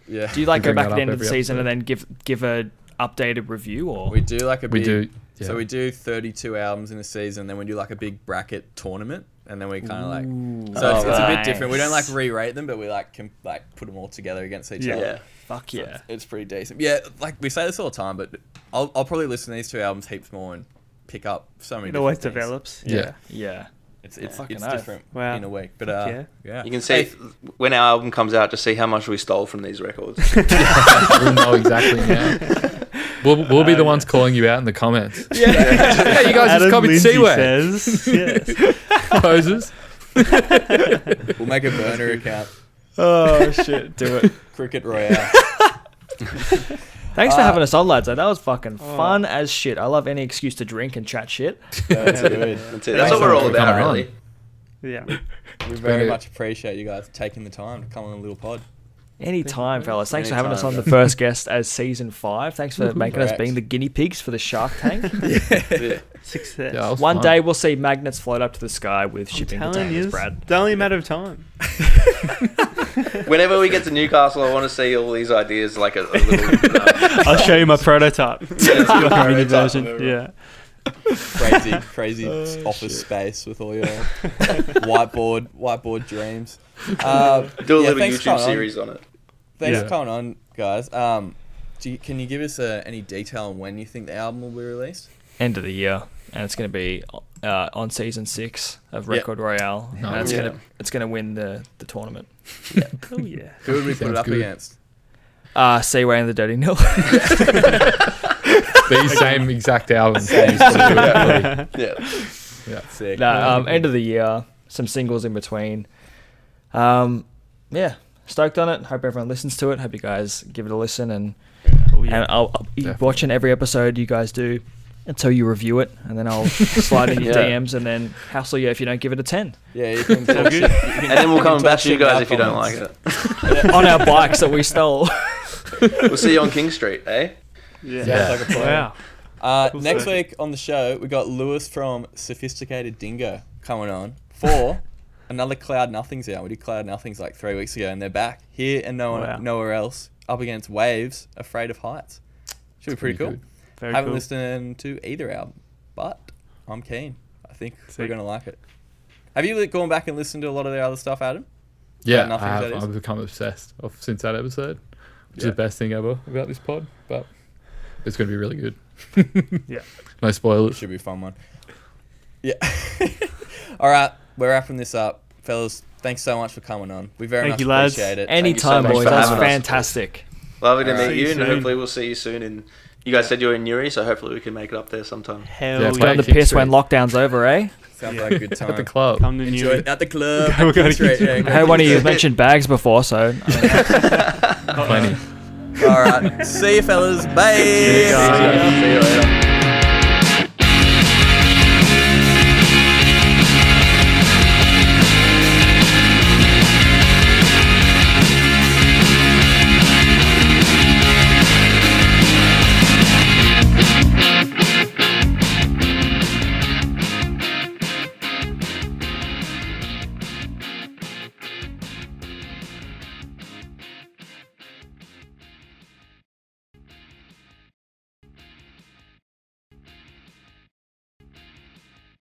Yeah. Do you go bring back that at the up end of the every season and then give updated review or? We do like a We big, do. Yeah. So we do 32 albums in a season, then we do like a big bracket tournament, and then we kind of like. So it's a bit different. We don't like re-rate them, but we like can like put them all together against each other. Yeah. Fuck So yeah. it's pretty decent. Yeah, like we say this all the time, but I'll probably listen to these 2 albums heaps more and pick up so many. It always different things. develops. Yeah. Yeah. It's Fucking it's oath. different Wow. in a week, but Yeah. yeah. You can see when our album comes out, just see how much we stole from these records. We'll know exactly now. We'll be the ones calling you out in the comments. Yeah, you guys Adam just copied Lindsay Seaway. says, yes. Poses. We'll make a burner account. Oh shit, do it. Cricket Royale. Thanks for having us on, lads. That was fucking fun as shit. I love any excuse to drink and chat shit. That's good. That's it. That's what we're all for about, coming on. really. Yeah. We very been much appreciate you guys taking the time to come on a little pod. Anytime, fellas. Thanks for having us Anytime, on the first guest as season 5. Thanks for making us Correct. being the guinea pigs for the Shark Tank. Success. Yeah, that was One fun. day we'll see magnets float up to the sky with I'm shipping telling containers, you, Brad. it's only a matter of time. Whenever we get to Newcastle, I want to see all these ideas like a little. I'll show you my prototype. Yeah, Your mini prototype version. of Yeah. Crazy office space with all your whiteboard dreams. Do a little thanks for YouTube coming on. series on it. Thanks Yeah. for coming on, guys. Can you give us any detail on when you think the album will be released? End of the year. And it's going to be on season 6 of Yep. Record Royale. And Nice. it's gonna win the tournament. Oh, yeah. Who would we put it Sounds up good. against? Seaway and the Dirty Nil. These same exact albums. Same. Yeah. Yeah. Sick. End of the year. Some singles in between. Yeah. Stoked on it. Hope everyone listens to it. Hope you guys give it a listen. And Oh, yeah. I'll be Definitely. watching every episode you guys do until you review it. And then I'll slide in your Yeah. DMs and then hassle you if you don't give it a 10. Yeah, you can talk good. shit. And then we'll come and bash you guys if you don't like it. On our bikes that we stole. We'll see you on King Street, eh? Yeah. Sounds like a plan. Wow. Next week on the show, we got Lewis from Sophisticated Dingo coming on for another Cloud Nothings out. We did Cloud Nothings like 3 weeks ago, and they're back here and nowhere else, up against Waves, Afraid of Heights. Should be pretty cool. good. Very Haven't cool. listened to either album, but I'm keen. I think we're Sick. going to like it. Have you gone back and listened to a lot of their other stuff, Adam? Yeah, Nothing, I that have. is. I've become obsessed since that episode, which is Yeah. the best thing ever about this pod. But it's going to be really good. Yeah. No spoilers. Should be a fun one. Yeah. All right, we're wrapping this up. Fellas, thanks so much for coming on. We very Thank much you, lads. appreciate it. Anytime, much boys. for That's having us. fantastic. Lovely to Alright. meet See you, you and soon. hopefully we'll see you soon. And you guys said you're in Newry, so hopefully we can make it up there sometime. Hell Yeah, yeah. play Get on the King piss Street. when lockdown's over, eh? Sounds Yeah. like a good At the time. club. Come to Enjoy New it at the club. We're at gonna King Street, keep- yeah, I go heard to one of King you Street. mentioned bags before, so Plenty. All right. See you, fellas. Bye. you, guys. See you later.